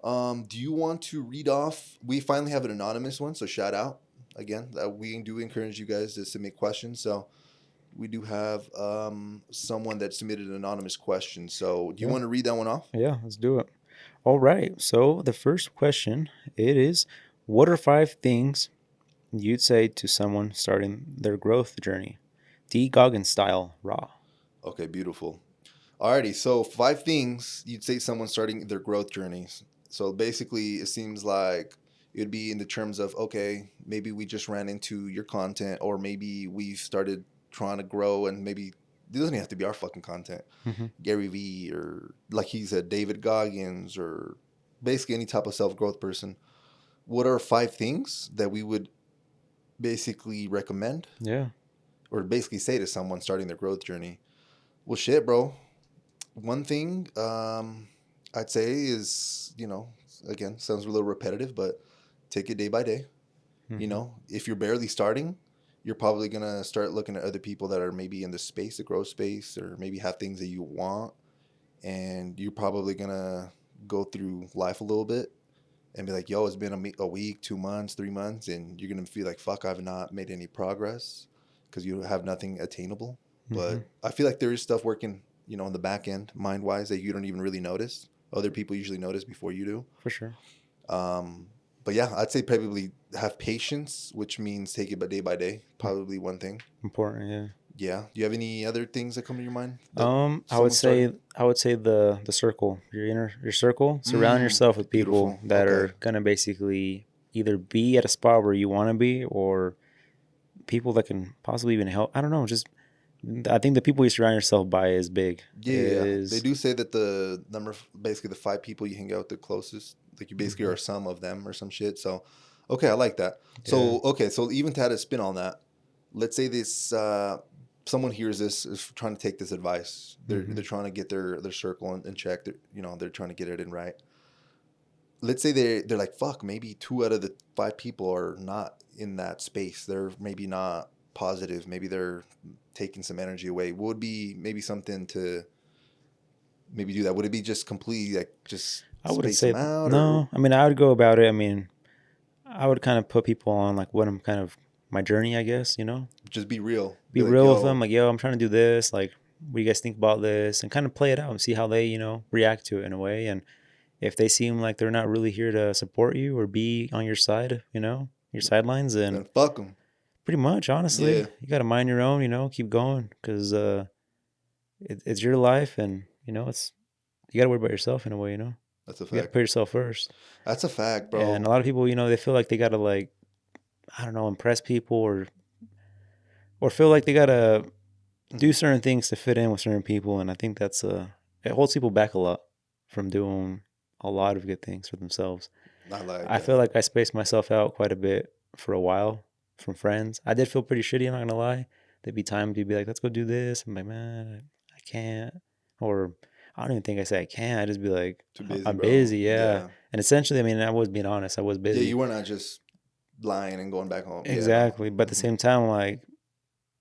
Do you want to read off? We finally have an anonymous one, so shout out again. We do encourage you guys to submit questions. So we do have someone that submitted an anonymous question. So do you Yeah. want to read that one off? Yeah, let's do it. All right. So the first question it is, what are 5 things you'd say to someone starting their growth journey? D. Goggins style, raw. Okay, beautiful. Alrighty, so 5 things you'd say someone starting their growth journeys. So basically, it seems like it'd be in the terms of, okay, maybe we just ran into your content, or maybe we started trying to grow, and maybe it doesn't have to be our fucking content. Mm-hmm. Gary Vee, or like he said, David Goggins, or basically any type of self growth person. What are 5 things that we would basically recommend, Yeah. or basically say to someone starting their growth journey? Well, shit, bro. One thing I'd say is, again, sounds a little repetitive, but take it day by day. Mm-hmm. If you're barely starting, you're probably going to start looking at other people that are maybe in the space, the growth space, or maybe have things that you want. And you're probably going to go through life a little bit and be like, yo, it's been a week, 2 months, 3 months. And you're going to feel like, fuck, I've not made any progress because you have nothing attainable. Mm-hmm. But I feel like there is stuff working, on the back end, mind wise, that you don't even really notice. Other people usually notice before you do. For sure. But yeah, I'd say probably have patience, which means take it by day. Probably one thing. Important, yeah. Yeah. Do you have any other things that come to your mind? I would say the circle, your circle. Surround yourself with people Beautiful. that Okay. are gonna basically either be at a spot where you want to be, or people that can possibly even help. I don't know, just I think the people you surround yourself by is big. Yeah, yeah, yeah. They Is do say that the number, basically the 5 people you hang out with the closest, like you basically Mhm. are some of them or some shit. So, okay, I like that. Yeah. So, okay, so even to add a spin on that, let's say this someone hears this is trying to take this advice. They're Hmm. trying to get their circle in check. They're trying to get it in right. Let's say they're like, fuck, maybe 2 out of the 5 people are not in that space. They're maybe not positive. Maybe they're taking some energy away. What would be maybe something to maybe do that? Would it be just completely like just I wouldn't space them say out, or no. I mean, I would go about it. I mean, I would kind of put people on like what I'm kind of my journey, I guess, just be real? be Be like, real with them. yo, Like, yo, I'm trying to do this. Like, what do you guys think about this? And kind of play it out and see how they, react to it in a way. And if they seem like they're not really here to support you or be on your side, your sidelines, then then fuck them. pretty much, honestly, Yeah, you got to mind your own, keep going because it's your life and, you got to worry about yourself in a way, that's a You got to fact. put yourself first. That's a fact, And bro. a lot of people, they feel like they got to, like, I don't know, impress people or feel like they got to do Hmm. certain things to fit in with certain people. And I think it holds people back a lot from doing a lot of good things for themselves. I like I feel that. like I spaced myself out quite a bit for a while from friends. I did feel pretty shitty, I'm not gonna lie. There'd be times you'd be like, let's go do this. I'm like, man, I can't. Or I don't even think I say I can't. I just be like, Too busy, I'm bro. busy, yeah. Yeah, And essentially, I mean, I was being honest, I was yeah. busy. You were not just lying and going back home. Yeah, no. Exactly. But at the Hmm. same time, like,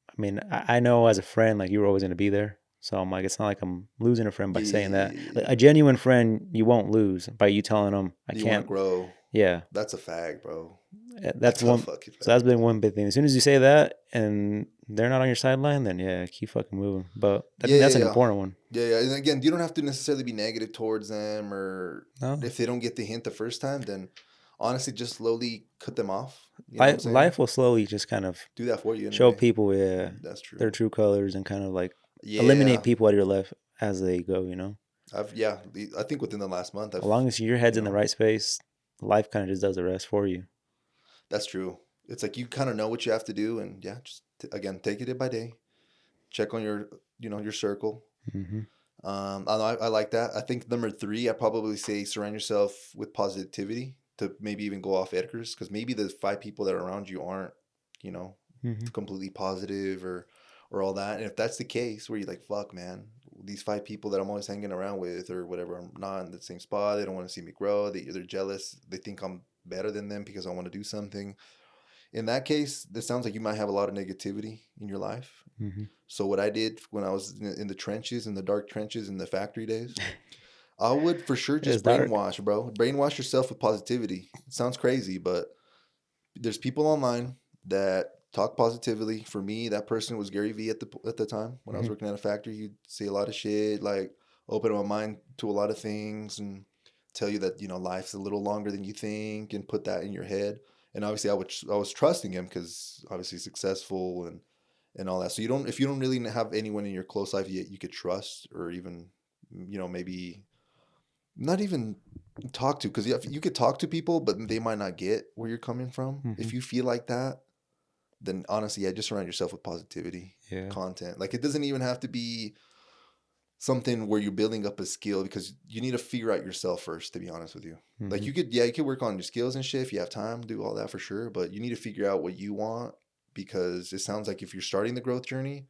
I mean, I know as a friend, like, you were always gonna be there. So I'm like, it's not like I'm losing a friend by Yeah, yeah, saying yeah, that. yeah, yeah, Like, yeah. a genuine friend, you won't lose by you telling them, I You want to can't. grow. Yeah. That's a fact, bro. That's That's a one. fucking So that's fact, been bro. one big thing. As soon as you say that and they're not on your sideline, then yeah, keep fucking moving. But I Yeah, think yeah, that's an yeah. important one. Yeah, yeah. And again, you don't have to necessarily be negative towards them, or No, if they don't get the hint the first time, then honestly, just slowly cut them off. You know what I'm saying? life will slowly just kind of Do that for you show anyway. people, That's their true. true colors and kind of like eliminate Yeah, people out of your life as they go. yeah. I think within the last month, As I've, long as your you head's in the know, right space, life kind of just does the rest for you. that's true. It's like you kind of know what you have to do, and yeah, just again, take it day by day. Check on your, your circle. Hmm. I like that. I think number three, I probably say surround yourself with positivity, to maybe even go off Edgar's, because maybe the 5 people that are around you aren't, you know, Hmm. completely positive, or all that. And if that's the case, where you're like, fuck, man, these 5 people that I'm always hanging around with or whatever, I'm not in the same spot. They don't want to see me grow. They're jealous. They think I'm better than them because I want to do something. In that case, this sounds like you might have a lot of negativity in your life. Hmm. So what I did when I was in the trenches, in the dark trenches, in the factory days, I would for sure It's just dark. brainwash, bro. Brainwash yourself with positivity. It sounds crazy, but there's people online that talk positively. For me, that person was Gary Vee at the time when I was Hmm. working at a factory. He'd say a lot of shit, like open my mind to a lot of things and tell you that life's a little longer than you think, and put that in your head. And obviously, I was trusting him because obviously he's successful and all that. So if you don't really have anyone in your close life you could trust, or even maybe not even talk to, because you could talk to people, but they might not get where you're coming from. Hmm. If you feel like that, then honestly, yeah, just surround yourself with positivity Yeah. content. Like, it doesn't even have to be something where you're building up a skill, because you need to figure out yourself first, to be honest with you. Like, Hmm. you could work on your skills and shit if you have time, do all that for sure, but you need to figure out what you want, because it sounds like if you're starting the growth journey,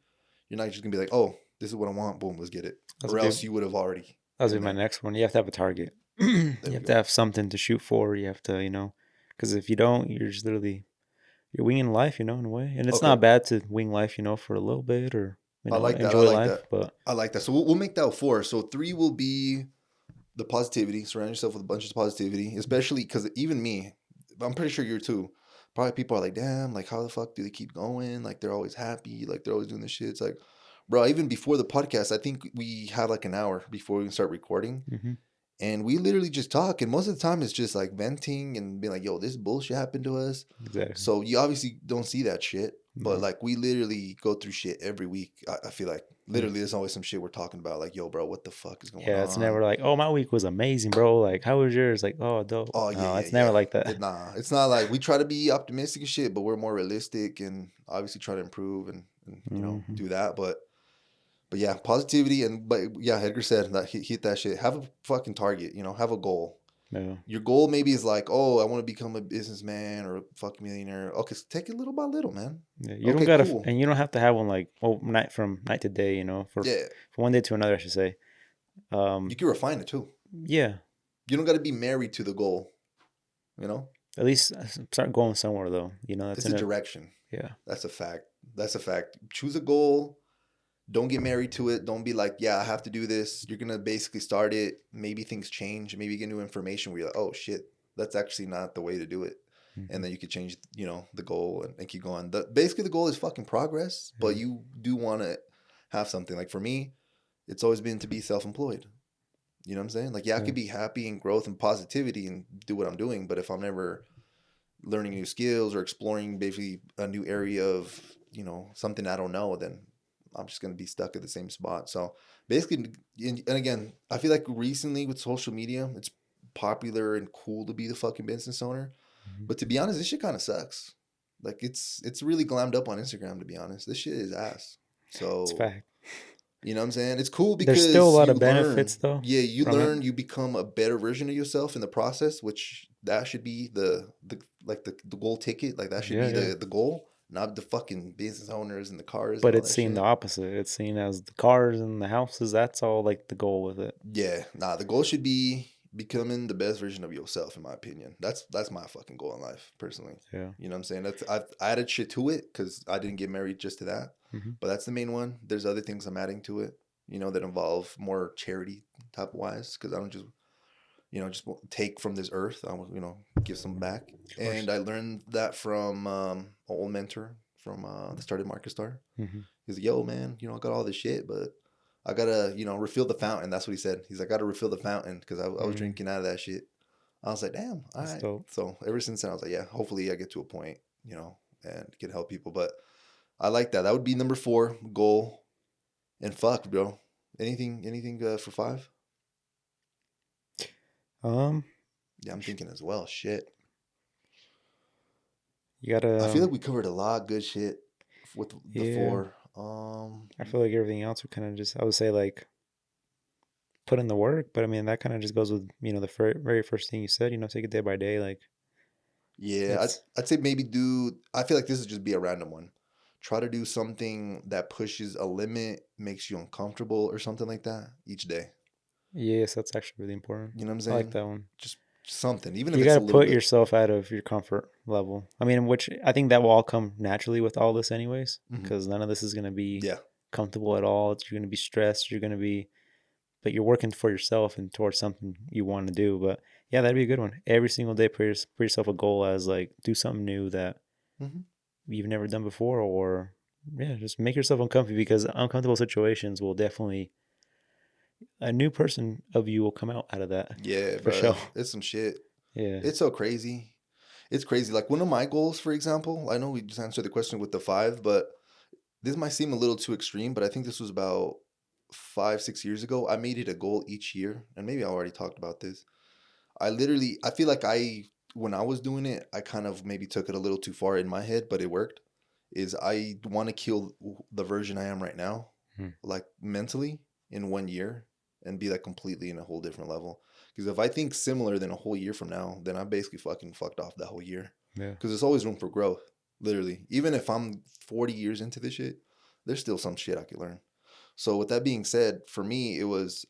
you're not just gonna be like, oh, this is what I want, boom, let's get it. That's Or a big. else you would have already That was been my there. next one. You have to have a target. You There we have to go. have something to shoot for. You have to, because if you don't, you're just literally you're winging life, in a way. And it's Okay. not bad to wing life, for a little bit or I like that. I enjoy like life. that. But I like that. So we'll make that four. So three will be the positivity. Surround yourself with a bunch of positivity, especially because even me, I'm pretty sure you're too. Probably people are like, damn, like how the fuck do they keep going? Like they're always happy. Like they're always doing this shit. It's like, bro, even before the podcast, I think we had like an hour before we start recording. hmm. And we literally just talk. And most of the time it's just like venting and being like, yo, this bullshit happened to us. Exactly. So you obviously don't see that shit. But No. like we literally go through shit every week. I feel like Mm. literally there's always some shit we're talking about. Like, yo, bro, what the fuck is going Yeah, it's on? never like, oh, my week was amazing, bro. Like, how was yours? Like, oh, dope. Oh yeah, No, yeah, it's never yeah. like that. Nah, it's not like we try to be optimistic and shit, but we're more realistic and obviously try to improve. And and Mm-hmm. do that. But yeah, positivity but yeah, Edgar said that hit that shit. Have a fucking target, have a goal. Yeah. Your goal maybe is like, oh, I want to become a businessman or a fucking millionaire. Okay, so take it little by little, man. Yeah, you don't Okay, gotta, cool. and you don't have to have one like night from night to day. For Yeah, one day to another, I should say. you Um, can refine it too. yeah, You don't got to be married to the goal. You know, at least start going somewhere though. That's it's in a it. direction. Yeah. That's a fact. That's a fact. Choose a goal. Don't get married to it. Don't be like, yeah, I have to do this. You're gonna basically start it. Maybe things change. Maybe you get new information where you're like, oh shit, that's actually not the way to do it. Mm-hmm. And then you could change, the goal and keep going. Basically the goal is fucking progress, but Yeah. you do want to have something. Like for me, it's always been to be self-employed. You know what I'm saying? Like, yeah, I Yeah. could be happy and growth and positivity and do what I'm doing, but if I'm never learning new skills or exploring basically a new area of something I don't know, then I'm just going to be stuck at the same spot. So basically, and again, I feel like recently with social media, it's popular and cool to be the fucking business owner, Mm-hmm. but to be honest, this shit kind of sucks. Like it's really glammed up on Instagram, to be honest. This shit is ass. It's So fact. you know what I'm saying? It's cool There's still a because lot you of benefits learn. though Yeah, you from it. learn, you become a better version of yourself in the process, which that should be the goal ticket. Like that should Yeah, be yeah. the goal, not the fucking business owners and the cars and But all it's that seen the shit. opposite. It's seen as the cars and the houses. That's all like the goal with it. Yeah, nah, the goal should be becoming the best version of yourself, in my opinion. That's my fucking goal in life, personally. Yeah. You know what I'm saying? I've added shit to it because I didn't get married just to that. Mm-hmm. But that's the main one. There's other things I'm adding to it, that involve more charity type wise, because I don't just take from this earth. I want, give some back. Of course. And I learned that from an old mentor from the started Market Star. Mm-hmm. He's like, yo, man, I got all this shit, but I gotta, refill the fountain. That's what he said. He's like, I gotta refill the fountain because I was Mm, drinking out of that shit. I was like, damn, all that's right. dope. So ever since then, I was like, yeah, hopefully I get to a point, and can help people. But I like that. That would be number 4 goal. And fuck, bro. Anything for 5? Um, Yeah, I'm thinking as well. Shit. you gotta. I feel like we covered a lot of good shit with the Yeah. 4. I feel like everything else would kind of just. I would say like put in the work, but I mean that kind of just goes with the very first thing you said. Take it day by day. Like Yeah, it's I'd say maybe do. I feel like this is just be a random one. Try to do something that pushes a limit, makes you uncomfortable, or something like that each day. yes, that's actually really important. You know what I'm I like saying? that one. Just something, even if You it's got a to little put bit. yourself out of your comfort level. I mean, which I think that will all come naturally with all this, anyways, Hmm. because none of this is going to be Yeah. comfortable at all. You're going to be stressed. You're going to be, but you're working for yourself and towards something you want to do. But yeah, that'd be a good one. Every single day, put yourself a goal as like do something new that Hmm. you've never done before, or yeah, just make yourself uncomfortable because uncomfortable situations will definitely a new person of you will come out of that Yeah, for sure. bro. It's some shit. Yeah. It's so crazy. It's crazy. Like one of my goals, for example, I know we just answered the question with the 5, but this might seem a little too extreme, but I think this was about 5, 6 years ago. I made it a goal each year, and maybe I already talked about this. I feel like when I was doing it, I kind of maybe took it a little too far in my head, but it worked. Is I want to kill the version I am right now, Hmm. like mentally in 1 year, and be like completely in a whole different level. Because if I think similar than a whole year from now, then I basically fucking fucked off that whole year. Yeah. Because there's always room for growth, literally. Even if I'm 40 years into this shit, there's still some shit I could learn. So with that being said, for me, it was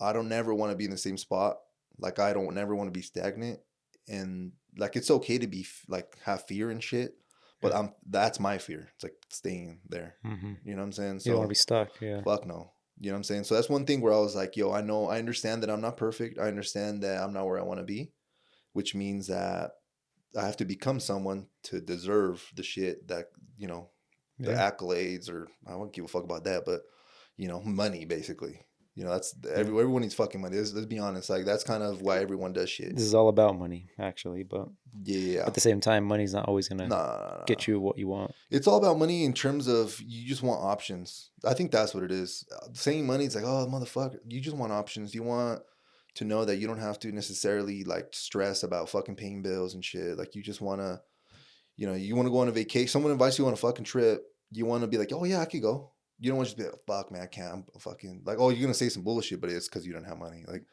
I don't never want to be in the same spot. Like I don't never want to be stagnant, and like it's okay to be like have fear and shit, but Yeah. that's my fear. It's like staying there. Mm-hmm. You know what I'm saying? You don't want to be So stuck. Yeah. fuck no. You know what I'm saying? So that's one thing where I was like, yo, I understand that I'm not perfect. I understand that I'm not where I want to be, which means that I have to become someone to deserve the shit that, the Yeah. accolades or I don't give a fuck about that, but money basically. That's Yeah. everyone needs fucking money. Let's be honest. Like that's kind of why everyone does shit. This is all about money, actually, but Yeah. at the same time, money's not always gonna Nah, nah, nah, nah. get you what you want. It's all about money in terms of you just want options. I think that's what it is. Saying money, it's like, oh motherfucker, you just want options. You want to know that you don't have to necessarily like stress about fucking paying bills and shit. Like you just wanna, you want to go on a vacation. Someone invites you on a fucking trip. you want to be like, oh yeah, I could go. You don't want to just be like, fuck man, I can't. I'm fucking like, oh, you're gonna say some bullshit, but it's because you don't have money, like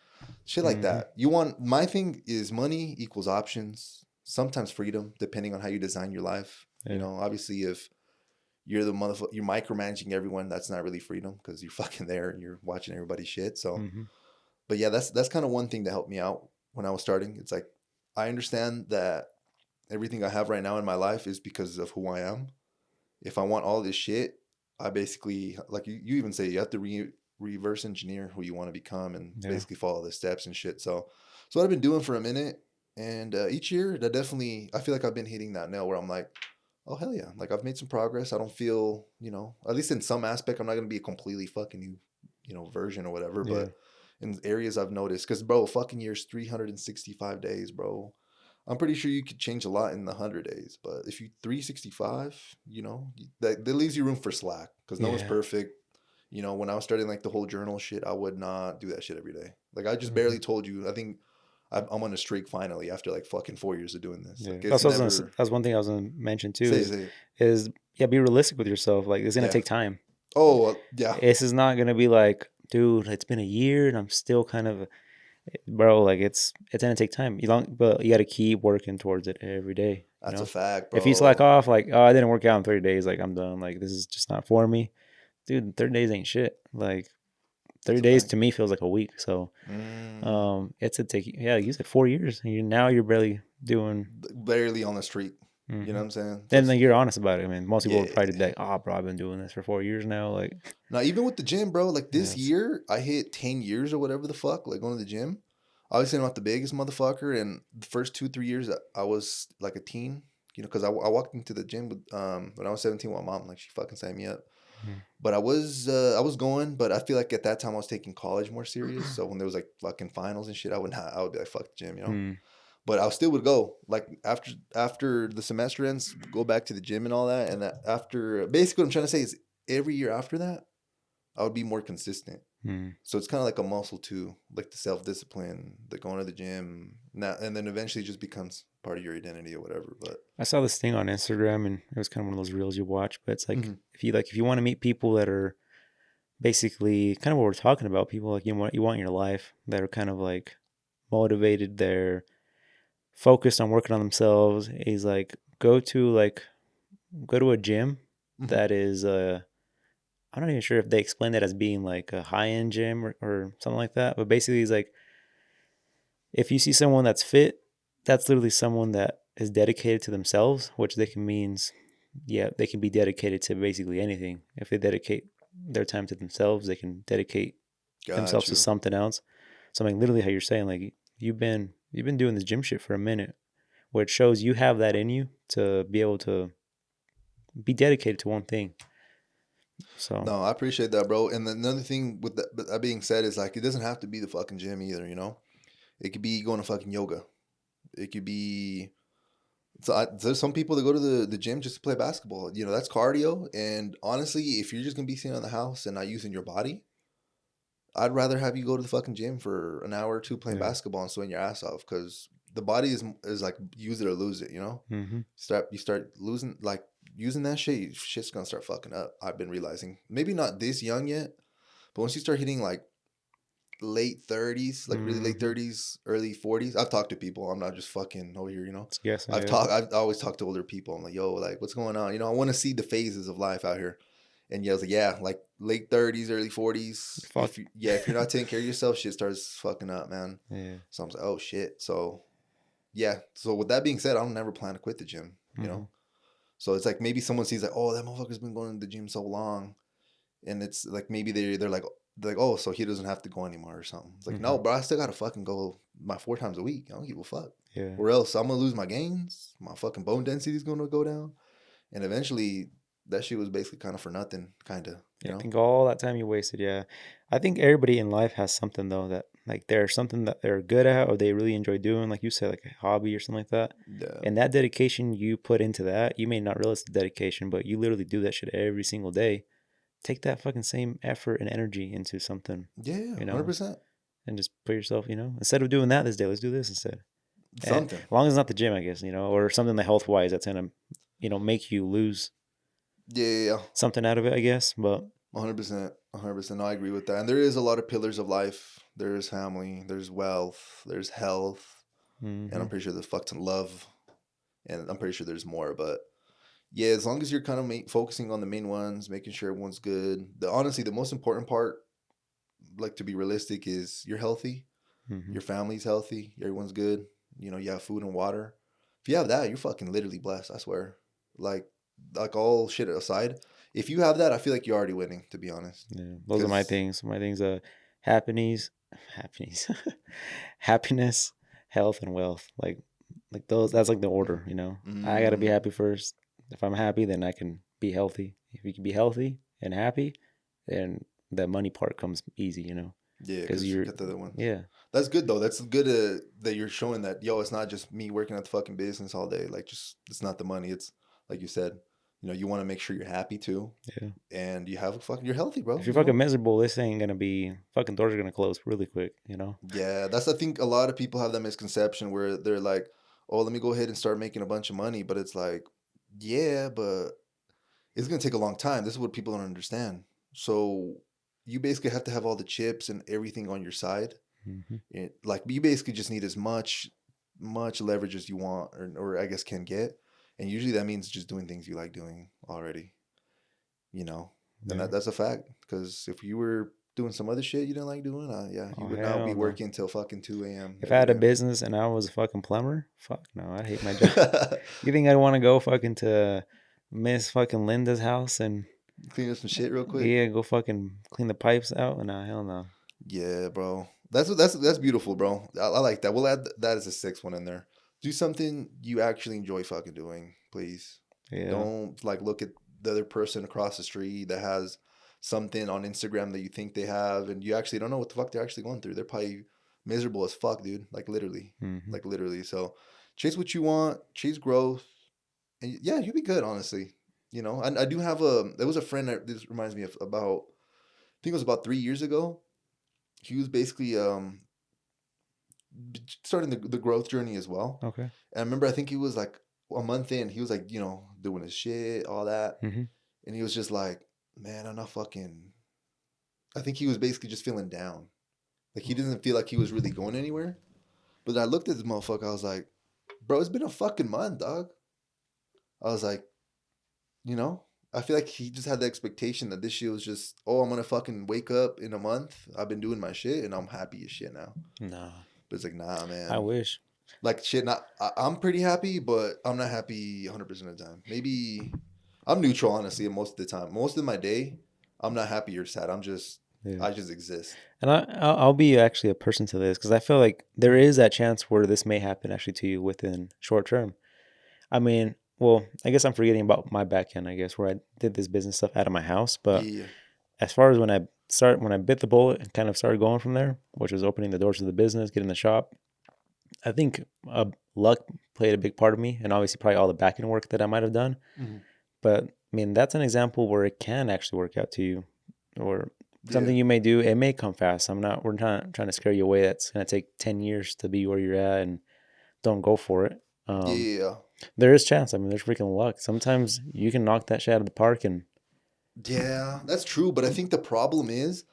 shit like Mm-hmm. that. You want my thing is money equals options, sometimes freedom, depending on how you design your life. You Yeah. know, obviously if you're the motherfucker, you're micromanaging everyone. That's not really freedom because you're fucking there and you're watching everybody's shit. So, Mm-hmm. but yeah, that's kind of one thing that helped me out when I was starting. It's like I understand that everything I have right now in my life is because of who I am. If I want all this shit, I basically like you even say you have to reverse engineer who you want to become and Yeah. basically follow the steps and shit. So what I've been doing for a minute, and each year that definitely I feel like I've been hitting that nail where I'm like, oh hell yeah, like I've made some progress. I don't feel, at least in some aspect, I'm not gonna be a completely fucking new, version or whatever. Yeah. But in areas I've noticed, because bro, fucking year's 365 days, bro. I'm pretty sure you could change a lot in the 100 days, but if you 365, that leaves you room for slack because no one's Yeah. perfect. When I was starting like the whole journal shit, I would not do that shit every day. Like I just Mm-hmm. barely told you. I think I'm on a streak finally after like fucking 4 years of doing this. Yeah. Like it's That's what I was never that's one thing I was gonna mention too. say Is say it. is yeah, be realistic with yourself. Like it's gonna Yeah. take time. Oh yeah. This is not gonna be like, dude, it's been a year and I'm still kind of, bro. Like it's gonna take time. But you got to keep working towards it every day. You That's a know, fact, if you slack bro. off, like, oh, I didn't work out in 30 days, like I'm done. Like this is just not for me, dude. 30 days ain't shit. Like That's 30 a days fact. to me feels like a week. So, Mm, it's a take. Yeah, you said 4 years. And now you're barely doing. barely on the streak. You know Hmm. what I'm saying? So And it's then you're honest about it. I mean, most people would probably yeah. be like, oh, bro, I've been doing this for 4 years now. Like, Now, even with the gym, bro, like this yes, year, I hit 10 years or whatever the fuck, like going to the gym. Obviously, I'm not the biggest motherfucker. And the first 2, 3 years, I was like a teen, because I walked into the gym when I was 17 with my mom. Like, she fucking signed me up. mm-hmm. But I was going, but I feel like at that time I was taking college more serious. So when there was like fucking finals and shit, I would be like, fuck the gym. Mm, But I still would go like after the semester ends, go back to the gym and all that. And that after basically what I'm trying to say is every year after that, I would be more consistent. mm. So it's kind of like a muscle too, like the self discipline, the going to the gym, and then eventually it just becomes part of your identity or whatever. But I saw this thing on Instagram, and it was kind of one of those reels you watch. But it's like mhm. if you want to meet people that are basically kind of what we're talking about, people like you want in your life that are kind of like motivated, they're focused on working on themselves. Is like go to a gym Mhm. that is I'm not even sure if they explain that as being like a high end gym or something like that. But basically, it's like if you see someone that's fit, that's literally someone that is dedicated to themselves, which they can means, yeah, they can be dedicated to basically anything. If they dedicate their time to themselves, they can dedicate themselves Got to you. something else. So like literally how you're saying, like you've been doing this gym shit for a minute, where it shows you have that in you to be able to be dedicated to one thing. So No, I appreciate that, bro. And then another thing with that being said is like it doesn't have to be the fucking gym either. It could be going to fucking yoga. It could be there's some people that go to the gym just to play basketball. That's cardio. And honestly, if you're just gonna be sitting in the house and not using your body, I'd rather have you go to the fucking gym for an hour or two playing yeah, basketball and sweating your ass off because the body is like use it or lose it. mm-hmm. You start losing like using that shit, shit's gonna start fucking up. I've been realizing maybe not this young yet, but once you start hitting like late 30s, like really late Mm-hmm. 30s, early 40s. I've talked to people. I'm not just fucking over here. It's guessing, I've yeah. talked I've always talked to older people. I'm like, yo, like what's going on? I want to see the phases of life out here. And yeah, I was like, yeah, like late 30s, early 40s. Fuck. If you're not taking care of yourself, shit starts fucking up, man. Yeah. So I'm like, oh shit. So yeah. So with that being said, I don't never plan to quit the gym. Mm-hmm. So it's like maybe someone sees like, oh, that motherfucker's been going to the gym so long, and it's like maybe they're like, oh, so he doesn't have to go anymore or something. It's like, Mm-hmm. no, bro, I still gotta fucking go my 4 times a week. I don't give a fuck. Yeah. Or else I'm gonna lose my gains. My fucking bone density is gonna go down, and eventually that shit was basically kind of for nothing, kind of, you Yeah, know. think all that time you wasted. Yeah, I think everybody in life has something though that like there's something that they're good at or they really enjoy doing, like you said, like a hobby or something like that. Yeah, And that dedication you put into that, you may not realize the dedication, but you literally do that shit every single day. Take that fucking same effort and energy into something, yeah, you hundred know, percent, and just put yourself, instead of doing that this day, let's do this instead. And something. as long as it's not the gym, I guess, or something that health wise that's gonna, make you lose. Yeah, yeah, yeah. something out of it, I guess. But 100%. 100%. No, I agree with that. And there is a lot of pillars of life. There's family, there's wealth, there's health, and I'm hmm pretty sure there's fucking love, and I'm pretty sure there's more. But yeah, as long as you're kind of focusing on the main ones, making sure everyone's good. Honestly, the most important part, like to be realistic, is you're healthy, hmm your family's healthy, everyone's good. You have food and water. If you have that, you're fucking literally blessed. I swear. Like, like all shit aside, if you have that, I feel like you're already winning. To be honest, yeah, those are my because things. My things are happiness, happiness, happiness, health, and wealth. Like those. That's like the order. I gotta be mm, happy first. If I'm happy, then I can be healthy. If you can be healthy and happy, then the money part comes easy. yeah, Because because you're, forget the other ones. yeah, That's good though. That's good that you're showing that yo, it's not just me working at the fucking business all day. Like, just it's not the money. It's like you said. You want to make sure you're happy too, yeah. and you have a fucking you're healthy, If bro. you're fucking miserable, this ain't gonna be fucking doors are gonna close really quick. Yeah, that's I think a lot of people have that misconception where they're like, "Oh, let me go ahead and start making a bunch of money," but it's like, yeah, but it's gonna take a long time. This is what people don't understand. So you basically have to have all the chips and everything on your side. hmm Like you basically just need as much leverage as you want, or I guess can get, and usually that means just doing things you like doing already. You know, and Yeah. that's a fact. Because if you were doing some other shit you didn't like doing, yeah, you Oh would now be hell no. working till fucking 2 a.m. If I every had a day. business and I was a fucking plumber, fuck no, I'd hate my job. You think I'd want to go fucking to Miss fucking Linda's house and Clean up some shit real quick. yeah, go fucking clean the pipes out? Nah, hell no. Yeah, bro. That's beautiful, bro. I like that. We'll add that as a sixth one in there. Do something you actually enjoy fucking doing, please. Yeah. Don't like look at the other person across the street that has something on Instagram that you think they have, and you actually don't know what the fuck they're actually going through. They're probably miserable as fuck, dude. Like literally, hmm like literally. So chase what you want, chase growth, and yeah, you'll be good. Honestly, I do have a. There was a friend that this reminds me of about. I think it was about 3 years ago. He was basically starting the growth journey as well. Okay. And I remember I think he was like a month in, he was like, doing his shit, all that. hmm And he was just like, man, I'm not fucking I think he was basically just feeling down. Like he didn't feel like he was really going anywhere. But then I looked at this motherfucker, I was like, bro, it's been a fucking month, dog. I was like, you know, I feel like he just had the expectation that this shit was just, oh, I'm gonna fucking wake up in a month. I've been doing my shit and I'm happy as shit now. Nah, But it's like, nah, I man. wish. Like shit, I'm pretty happy, but I'm not happy 100% of the time. Maybe I'm neutral, honestly, most of the time. Most of my day, I'm not happy or sad. Yeah. I just exist. And I'll be actually a person to this because I feel like there is that chance where this may happen actually to you within short term. I mean, well, I guess I'm forgetting about my back end, I guess, where I did this business stuff out of my house. But Yeah. as far as when I bit the bullet and kind of started going from there, which was opening the doors to the business, getting the shop, I think luck played a big part of me, and obviously probably all the back end work that I might have done. Mhm. But I mean, that's an example where it can actually work out to you, or Yeah. something you may do. It may come fast. We're not trying to scare you away. That's gonna take 10 years to be where you're at, and don't go for it. Um, Yeah. there is chance. I mean, there's freaking luck. Sometimes you can knock that shit out of the park, and Yeah, that's true, but I think the problem is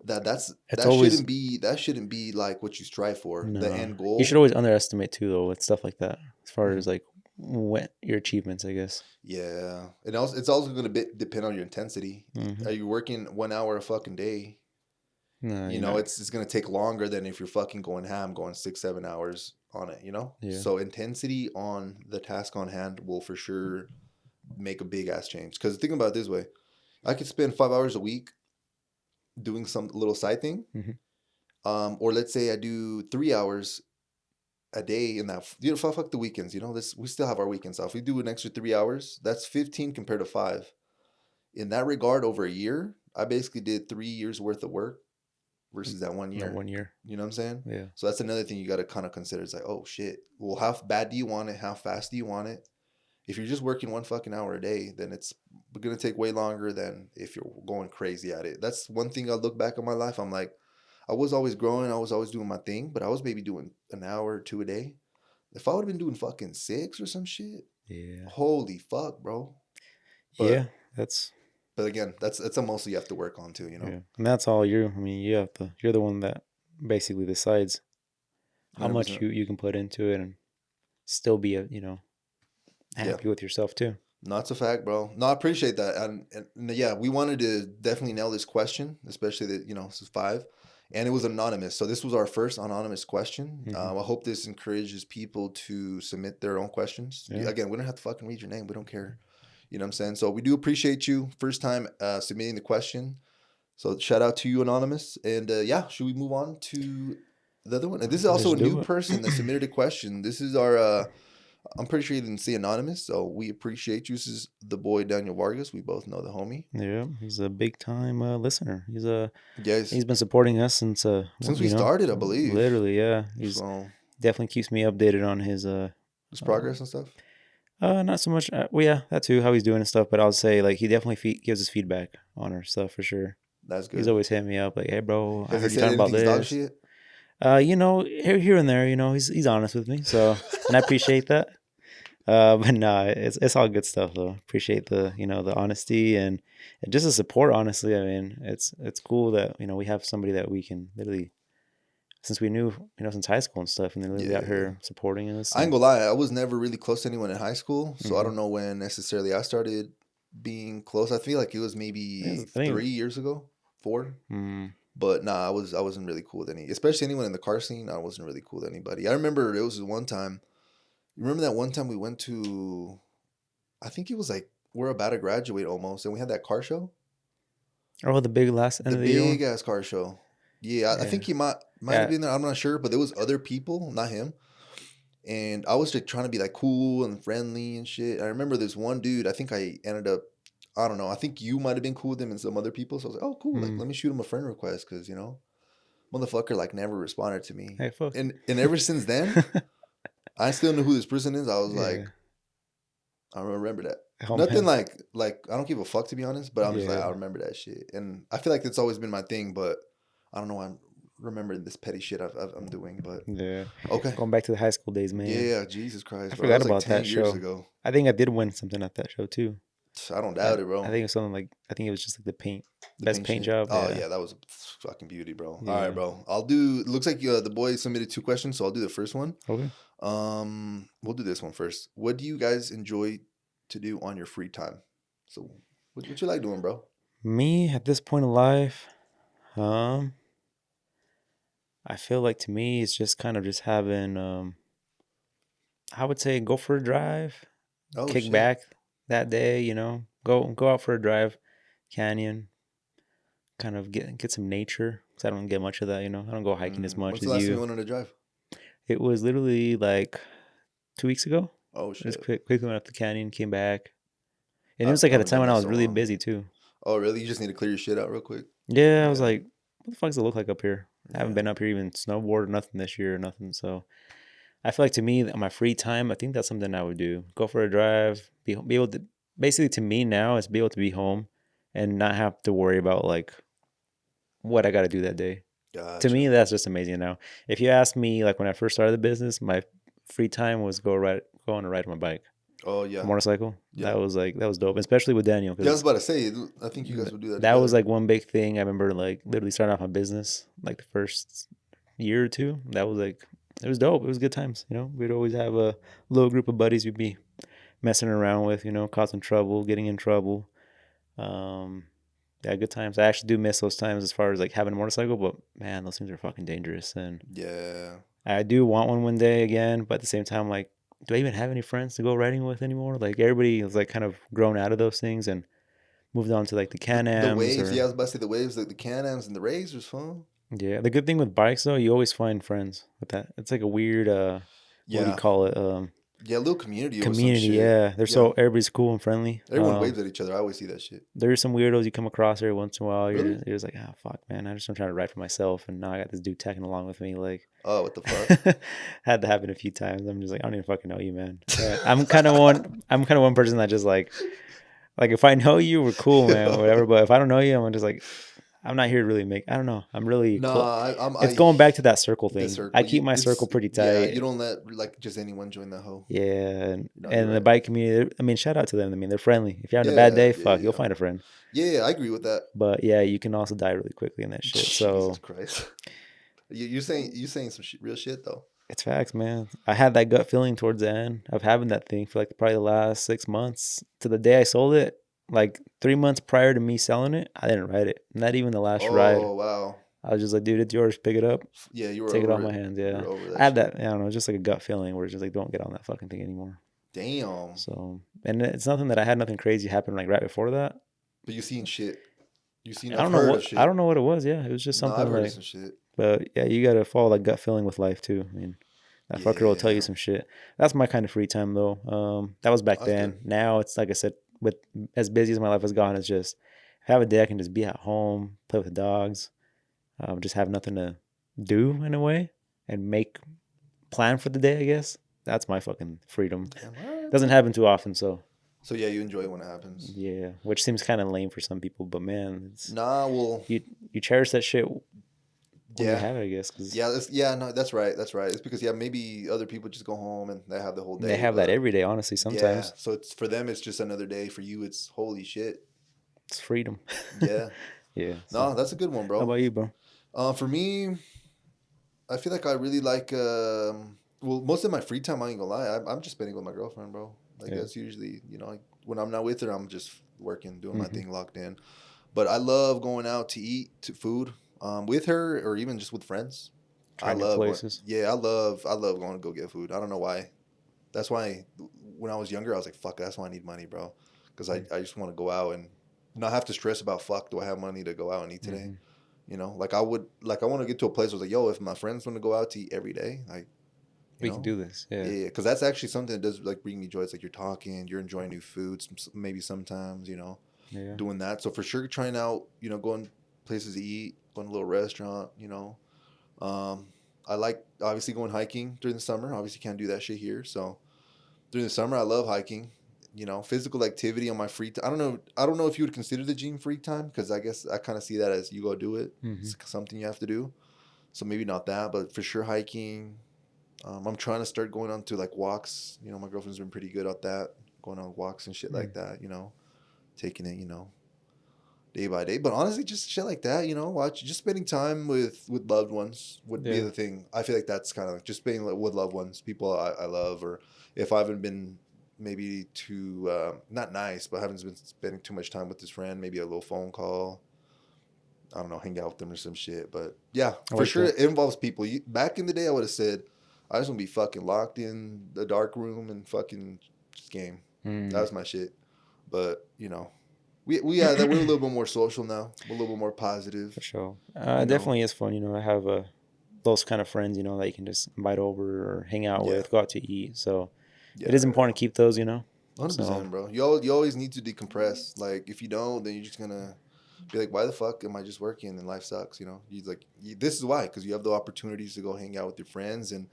that it's always that shouldn't be like what you strive for, the no. end You should goal. always underestimate too, though, with stuff like that. As far Mhm. as like what your achievements, I guess. Yeah. It's also going to depend on your intensity. hmm Are you working 1 hour a fucking day? No, you're not. It's gonna take longer than if you're fucking going ham, going 6, 7 hours on it. Yeah. So intensity on the task on hand will for sure make a big ass change. Because think about it this way: I could spend 5 hours a week doing some little side thing, hmm or let's say I do 3 hours a day in that. Fuck the weekends. This we still have our weekends off. We do an extra 3 hours. That's 15 compared to 5. In that regard, over a year, I basically did 3 years worth of work versus that one Not year. 1 year. You know what I'm saying? Yeah. So that's another thing you got to kind of consider. It's like, oh shit. Well, how bad do you want it? How fast do you want it? If you're just working one fucking hour a day, then it's gonna take way longer than if you're going crazy at it. That's one thing I look back on my life. I'm like, I was always growing. I was always doing my thing, but I was maybe doing an hour or two a day. If I would have been doing fucking 6 or some shit, Yeah. holy fuck, bro. Yeah. But That's But again, that's a mostly you have to work on too, yeah, and that's all you. I mean, you have to. You're the one that basically decides how much 100%. you can put into it and still be Yeah. happy with yourself too. No, it's a fact, bro. No, I appreciate that. And yeah, we wanted to definitely nail this question, especially that, this is five. And it was anonymous. So this was our first anonymous question. Hmm. I hope this encourages people to submit their own questions. Yeah, Again, we don't have to fucking read your name. We don't care. You know what I'm saying? So we do appreciate you. First time submitting the question. So shout out to you, Anonymous. And yeah, should we move on to the other one? And this is also let's a new do it. person that submitted a question. This is our I'm pretty sure you didn't see Anonymous, so we appreciate you. This is the boy Daniel Vargas. We both know the homie. Yeah, he's a big time listener. Yes, He's been supporting us since since we started, I believe. literally, yeah. He's So definitely keeps me updated on his his um progress and stuff. not so much. Well, yeah, that too, how he's doing and stuff. But I'll say like he definitely gives us feedback on our stuff for sure. That's He's good. always hitting me up like, "Hey, bro, I Has he heard you said talking about anything's dog this." shit? Here and there, he's honest with me, so and I appreciate that. But no, it's all good stuff though. Appreciate the honesty and just the support. Honestly, I mean, it's cool that we have somebody that we can literally since we knew since high school and stuff, and then literally out Yeah. here supporting us. I ain't And gonna lie, I was never really close to anyone in high school, so I hmm don't know when necessarily I started being close. I feel like it was I maybe think 3 years ago, 4. mm, But nah, I wasn't really cool with any, especially anyone in the car scene. I wasn't really cool with anybody. I remember it was one time. You remember that one time we went to, I think it was like we're about to graduate almost, and we had that car show, oh, the big last end the of the year one. big ass car show. Yeah, I Yeah, think he might have yeah. been there. I'm not sure, but there was other people, not him. And I was like trying to be like cool and friendly and shit. I remember this one dude. I think I ended up, I don't know. I think you might have been cool with him and some other people. So I was like, oh, cool. Like, Mm, let me shoot him a friend request because motherfucker like never responded to me. hey, fuck. And ever since then, I still know who this person is. I was Yeah. like, I remember that. Oh Nothing man. like I don't give a fuck to be honest, but I'm just like Yeah. I remember that shit, and I feel like that's always been my thing. But I don't know why I'm remembering this petty shit I'm doing. But Yeah. okay, Going back to the high school days, man. yeah, Jesus I Christ, bro, that forgot was like about 10 that years show. ago. I think I did win something at that show too. I don't I doubt it, I bro. think it was something like I think it was just like the paint, The best paint paint shit. job. Oh Yeah. yeah, that was a fucking beauty, bro. All right, Yeah. bro. I'll do. Looks like the boy submitted 2 questions, so I'll do the first one. Okay. We'll do this one first. What do you guys enjoy to do on your free time? So, what you like doing, bro? Me at this point in life, um, I feel like to me it's just kind of just having I would say go for a drive, Oh kick shit. back that day, go out for a drive, canyon, kind of get some nature because I don't get much of that. I don't go hiking as much When's the as last time you you. went on a drive? It was literally like 2 weeks ago. Oh Just shit. quickly went up the canyon, came back, and it I was like at a haven't time done when I that was so really long. busy too. Oh really? You just need to clear your shit out real quick. Yeah, I was Yeah. like, what the fuck does it look like up here? I haven't Yeah. been up here even snowboard or nothing this year or nothing. So I feel like to me, on my free time, I think that's something I would do. Go for a drive, be able to, basically to me now, is be able to be home and not have to worry about like what I got to do that day. To me, Gotcha. that's just amazing now. If you ask me, like when I first started the business, my free time was go on a ride on my bike, Oh yeah. motorcycle. Yeah. That was dope, especially with Daniel Yeah, I was because about to say. I think you guys would do that that was together. like one big thing. I remember like literally starting off my business, like the first year or two. That was like it was dope. It was good times. We'd always have a little group of buddies we'd be messing around with. Causing trouble, getting in trouble. Um, yeah, good times. I actually do miss those times as far as like having a motorcycle, but man, those things are fucking dangerous. And Yeah. I do want one day again, but at the same time, like, do I even have any friends to go riding with anymore? Like everybody is like kind of grown out of those things and moved on to like the The Can-Ams waves. Yeah, I or was about to say the waves, like the Can-Ams and the Razors, fun. yeah. The good thing with bikes though, you always find friends with that. It's like a weird what do you Yeah. call it? Yeah, a little community or some Community, shit. yeah. They're Yeah. so everybody's cool and friendly. Everyone waves at each other. I always see that shit. There's some weirdos you come across every once in a while. Really? You're just like, oh fuck, man. I'm trying to ride for myself, and now I got this dude tagging along with me. Like, Oh, what the fuck? had to happen a few times. I'm just like, I don't even fucking know you, man. I'm kind of one. I'm kind of one person that just like if I know you, we're cool, man, or whatever. But if I don't know you, I'm just like, I'm not here to really make. I don't know. I'm really close. Nah, It's going back to that circle the thing. I circle. keep my circle It's pretty yeah. You tight. don't let like just anyone join the hoe. Yeah, No, you're and the right. bike community. I mean, shout out to them. I mean, they're friendly. If you're having a bad Yeah, day, yeah, fuck, you'll yeah, find a friend. yeah. I agree with that. But yeah, you can also die really quickly in that shit. Jesus So Christ, you saying some real shit though. it's facts, man. I had that gut feeling towards the end of having that thing for like probably the last 6 months to the day I sold it. Like 3 months prior to me selling it, I didn't ride it. Not even the last ride. Oh wow. I was just like, dude, it's yours. Pick it up. Yeah, you were Take it off over my it. hands. You Yeah. were over I that had shit. that, I don't know, just like a gut feeling where it's just like, don't get on that fucking thing anymore. Damn. So, and it's nothing that I had nothing crazy happen like right before that. But you seen shit. You seen. I I've don't know heard of what, I shit. don't know what it was. Yeah. It was just No, I've something heard of like, some shit. but yeah, you got to follow that gut feeling with life too. I mean, that fucker will tell you Yeah, some shit. That's my kind of free time though. That was back that's good. then. Now it's like I said, with as busy as my life has gone, it's just have a day I can just be at home, play with the dogs, just have nothing to do in a way, and make plan for the day. I guess that's my fucking freedom. Damn, all right, Doesn't bro. happen too often, so So yeah, you enjoy it when it happens. yeah. Which seems kind of lame for some people, but man, it's Nah, well, you you cherish that shit when you yeah, have it. I guess because yeah, yeah. No, that's right. That's right. It's because yeah, maybe other people just go home and they have the whole they day, have that but every day. Honestly, yeah. sometimes So it's for them, it's just another day. For you, it's holy shit. it's freedom. Yeah. Yeah. So No, that's a good one, how bro. about you, bro? For me, I feel like I really like. Well, most of my free time, I ain't gonna lie, I'm just spending with my girlfriend, bro. Like Yeah. that's usually, like, when I'm not with her, I'm just working, doing my Mm-hmm. thing, locked in. But I love going out to eat to food, with her or even just with friends. I Trying new love going. places. Yeah, I love going to go get food. I don't know why. That's why when I was younger, I was like, fuck, that's why I need money, bro. Because I just want to go out and not have to stress about, fuck, do I have money to go out and eat today? Mm-hmm. Like I want to get to a place where I was like, yo, if my friends want to go out to eat every day, like, you We can know, do this. Yeah. yeah, because that's actually something that does like bring me joy. It's like you're talking, you're enjoying new foods, maybe sometimes, Yeah. doing that. So for sure, trying out, going places to eat, going to a little restaurant, um, I like obviously going hiking during the summer. Obviously, can't do that shit here. So during the summer, I love hiking. Physical activity on my free time. I don't know. I don't know if you would consider the gym free time because I guess I kind of see that as you go do it. Mm-hmm. It's something you have to do. So maybe not that, but for sure hiking. I'm trying to start going on to like walks. My girlfriend's been pretty good at that, going on walks and shit like that. Taking it, day by day. But honestly, just shit like that, watch, just spending time with loved ones would be Yeah. the thing. I feel like that's kind of like just spending with loved ones, people I love, or if I haven't been maybe too not nice, but haven't been spending too much time with this friend, maybe a little phone call. I don't know, hang out with them or some shit. But yeah, I for like sure, that. it involves people. Back in the day, I would have said I just want to be fucking locked in the dark room and fucking just game. That Mm. was my shit. But we yeah, that we're a little bit more social now. We're a little bit more positive. For sure. You It know, definitely is fun. I have those kind of friends. That you can just invite over or hang out yeah, with, go out to eat. So yeah, it is important to keep those. 100%, So bro. You always need to decompress. Like if you don't, then you're just gonna be like, why the fuck am I just working and life sucks? This is why, because you have the opportunities to go hang out with your friends and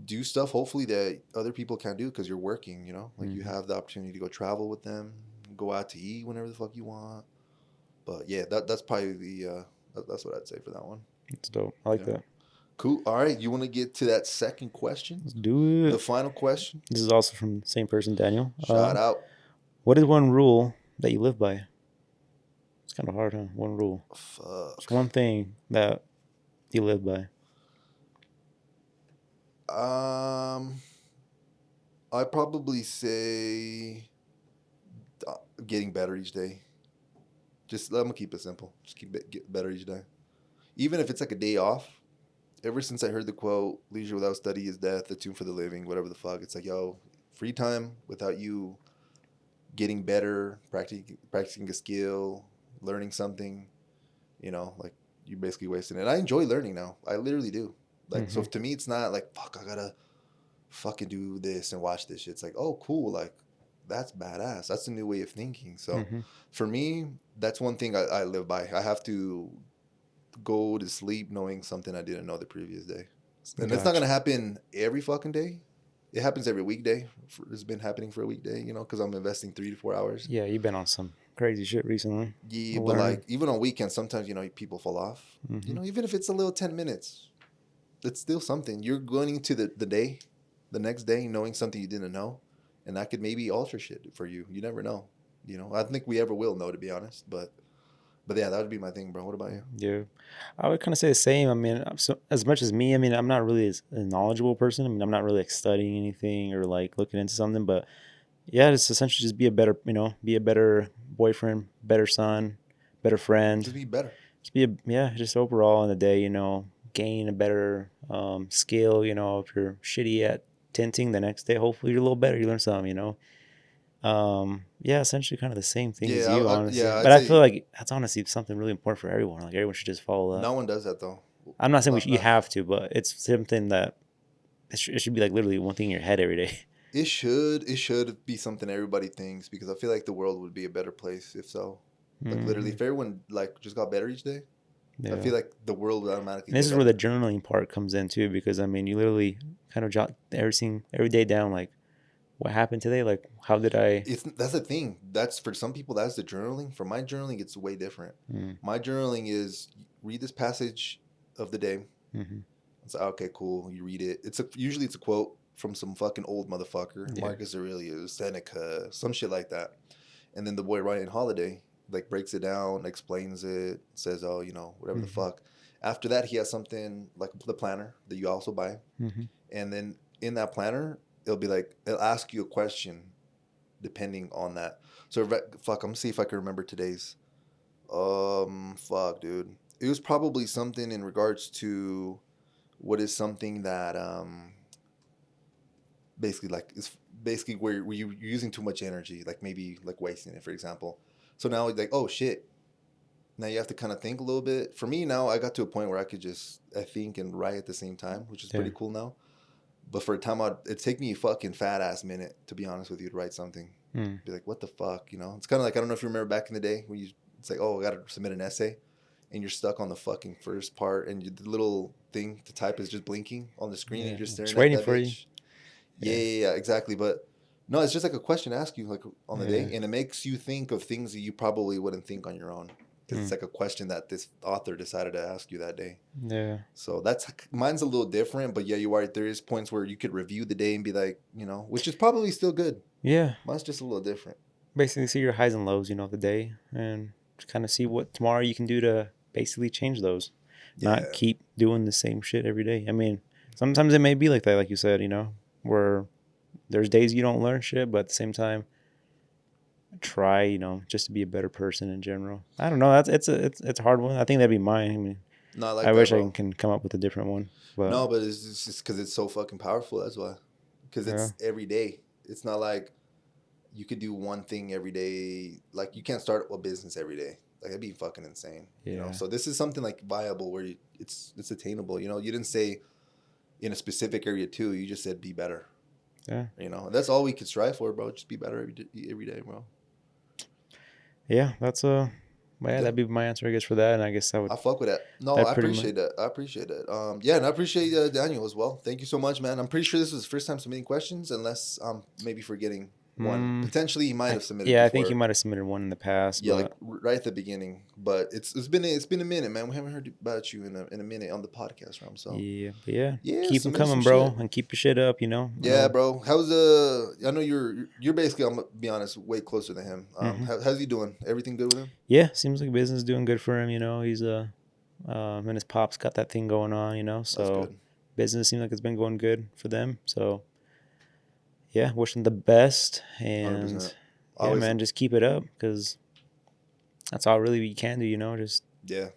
do stuff hopefully that other people can't do because you're working. Like you hmm have the opportunity to go travel with them, go out to eat whenever the fuck you want. But yeah, that's probably that's what I'd say for that one. it's dope. I like Yeah. that. Cool. All right. You want to get to that second question? Let's do The it. final question? This is also from the same person, Daniel. Shout out. What is one rule that you live by? It's kind of hard, huh? One rule. It's Fuck. one thing that you live by. Um, I'd probably say getting better each day. Just I'm gonna keep it simple. Just get better each day. Even if it's like a day off. Ever since I heard the quote, "Leisure without study is death. The tomb for the living." Whatever the fuck. It's like, yo, free time without you getting better, practicing a skill, learning something. Like you're basically wasting it. I enjoy learning now. I literally do. Like, so hmm to me, it's not like, fuck, I gotta fucking do this and watch this shit. It's like, oh, cool. Like, that's badass. That's a new way of thinking. So hmm for me, that's one thing I live by. I have to go to sleep knowing something I didn't know the previous day. And that's not going Gotcha. to happen every fucking day. It happens every weekday. It's been happening for a weekday, because I'm investing 3 to 4 hours. Yeah, you've been on some crazy shit recently. Yeah, I'm but learning. like even on weekends, sometimes people fall off. Hmm. Even if it's a little 10 minutes, it's still something. You're going into the day, the next day, knowing something you didn't know, and that could maybe alter shit for you. You never know. I don't think we ever will know, to be honest. But yeah, that would be my thing, bro. What about you? Yeah, I would kind of say the same. I mean, so as much as me, I mean, I'm not really a knowledgeable person. I mean, I'm not really like studying anything or like looking into something. But yeah, it's essentially just be a better, be a better boyfriend, better son, better friend. Just be better. Just be a, yeah, just overall in the day, gain a better skill. If you're shitty at tinting, the next day, hopefully you're a little better. You learn something. Yeah, essentially kind of the same thing as Yeah, you, honestly. yeah. But I'd I feel say like that's honestly something really important for everyone. Like everyone should just follow that. no one does that though. I'm not saying you Not have to, but it's something that it should be like literally one thing in your head every day. it should be something everybody thinks because I feel like the world would be a better place if so. Like literally, Hmm. if everyone like just got better each day, I Yeah. feel like the world would automatically And this get is where the better. journaling part comes in too, because I mean, you literally kind of jot everything every day down, like what happened today, like how did I. That's the thing. That's for some people. That's the journaling. For my journaling, it's way different. Mm, My journaling is read this passage of the day. mm-hmm. It's like, okay, cool. You read it. Usually it's a quote from some fucking old motherfucker, Yeah. Marcus Aurelius, Seneca, some shit like that. And then the boy Ryan Holiday like breaks it down, explains it, says, oh, whatever the Mm-hmm. fuck. After that, he has something like the planner that you also buy, Mm-hmm. and then in that planner, it'll ask you a question depending on that. So fuck, I'm gonna see if I can remember today's. Fuck, dude. It was probably something in regards to what is something that basically like it's basically where you're using too much energy, like maybe like wasting it, for example. So now like, oh shit. Now you have to kind of think a little bit. For me now, I got to a point where I think and write at the same time, which is Yeah. pretty cool now. But for a time out, it take me a fucking fat ass minute to be honest with you to write something. Mm. Be like, what the fuck, It's kind of like I don't know if you remember back in the day when it's like, oh, I gotta submit an essay, and you're stuck on the fucking first part, and the little thing to type is just blinking on the screen, and Yeah. you're just Just staring at waiting that for you. bitch. Yeah, Yeah. yeah, yeah, exactly. But no, it's just like a question to ask you like on the Yeah. day, and it makes you think of things that you probably wouldn't think on your own because it's Mm. like a question that this author decided to ask you that day. Yeah. So that's mine's a little different, but yeah, you're right. There is points where you could review the day and be like, which is probably still good. Yeah. Mine's just a little different. Basically, see your highs and lows, of the day, and just kind of see what tomorrow you can do to basically change those. Not Yeah, keep doing the same shit every day. I mean, sometimes it may be like that, like you said, where there's days you don't learn shit, but at the same time, try, just to be a better person in general. I don't know. It's a hard one. I think that'd be mine. I mean, not I like that, wish I bro. can come up with a different one, but No, but it's just because it's so fucking powerful. That's why. Because yeah, it's every day. It's not like you could do one thing every day. Like you can't start a business every day. Like that'd be fucking insane. yeah, So this is something like viable where it's attainable. You didn't say in a specific area too. You just said be better. yeah, That's all we could strive for, bro. Just be better every day, bro. yeah. That's well, yeah, Yeah. that'd be my answer, I guess, for that. And I guess I fuck with that. No, that I pretty much. appreciate that. I appreciate that. Yeah, and I appreciate Daniel as well. Thank you so much, man. I'm pretty sure this was his first time submitting questions, unless I'm maybe forgetting one. Mm, Potentially, he might have submitted yeah, I think you before. might have submitted one in the past, Yeah, like but right at the beginning. But it's been a minute, man. We haven't heard about you in a minute on the podcast realm. So yeah, but yeah, yeah, keep them submitted some coming, bro, shit. and keep your shit up. I Yeah, know. bro. How's I know you're basically, I'm gonna be honest, way closer than him. Hmm. How's he doing? Everything good with him? Yeah, seems like business is doing good for him. He's and his pop's got that thing going on. That's So good. business seems like it's been going good for them. So yeah, wishing the best, 100%. and yeah, Always. man, just keep it up because that's all really we can do. Just Yeah.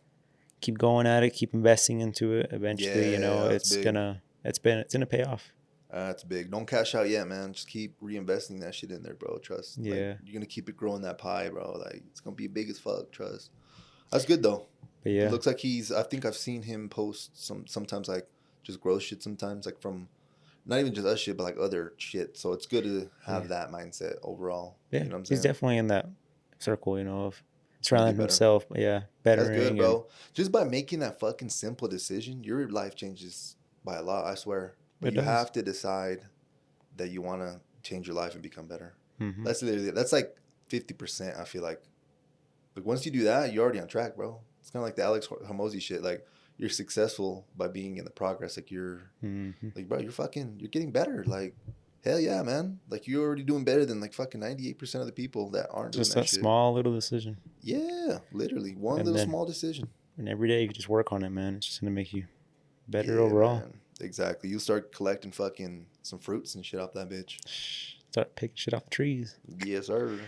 keep going at it, keep investing into it. Eventually, Yeah, that's it's big. gonna it's gonna pay off. That's big. Don't cash out yet, man. Just keep reinvesting that shit in there, bro. Trust. Like Yeah, you're gonna keep it growing that pie, bro. Like it's gonna be big as fuck. Trust. That's good though. but It yeah, looks like I think I've seen him post sometimes like just growth shit. Sometimes like from not even just us shit, but like other shit. So it's good to yeah, have that mindset overall. yeah. You know what I'm He's saying? definitely in that circle, of To get surrounding better. himself. Yeah, That's good, bettering and bro. Just by making that fucking simple decision, your life changes by a lot. I swear. But it you does. have to decide that you want to change your life and become better. Hmm. That's like 50%. I feel like Like once you do that, you're already on track, bro. It's kind of like the Alex Hormozy shit. Like you're successful by being in the progress. Like you're Mm-hmm. like, bro, you're getting better. Like hell yeah, man. Like you're already doing better than like fucking 98% of the people that aren't doing Just that that shit. small little decision, Yeah, literally one and little then small decision. every day you just work on it, man. It's just gonna make you better Yeah, overall. man. Exactly. You'll start collecting fucking some fruits and shit off that bitch. Start picking shit off the trees. Yes, sir.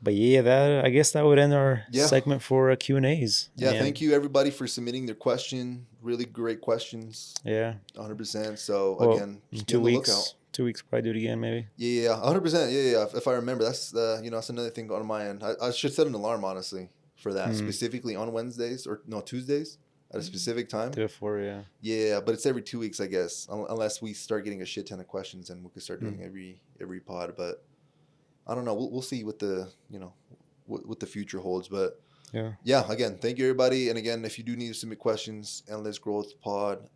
But yeah, that I guess that would end our Yeah. segment for Q and A's. Yeah, thank And you everybody for submitting their question. Really great questions. yeah, 100%. So well, again, in just be on the lookout. 2 weeks probably do it again, maybe. Yeah, yeah, 100%. Yeah, yeah. If I remember, that's that's another thing on my end. I should set an alarm honestly for that, Hmm. specifically on Wednesdays or no Tuesdays at a specific time. Do it for yeah. Yeah, but it's every 2 weeks, I guess, unless we start getting a shit ton of questions, and we could start doing Hmm. every pod. But I don't know. We'll see what the what the future holds. But Yeah. yeah, again, thank you everybody. And again, if you do need to submit questions, Endless Growth Pod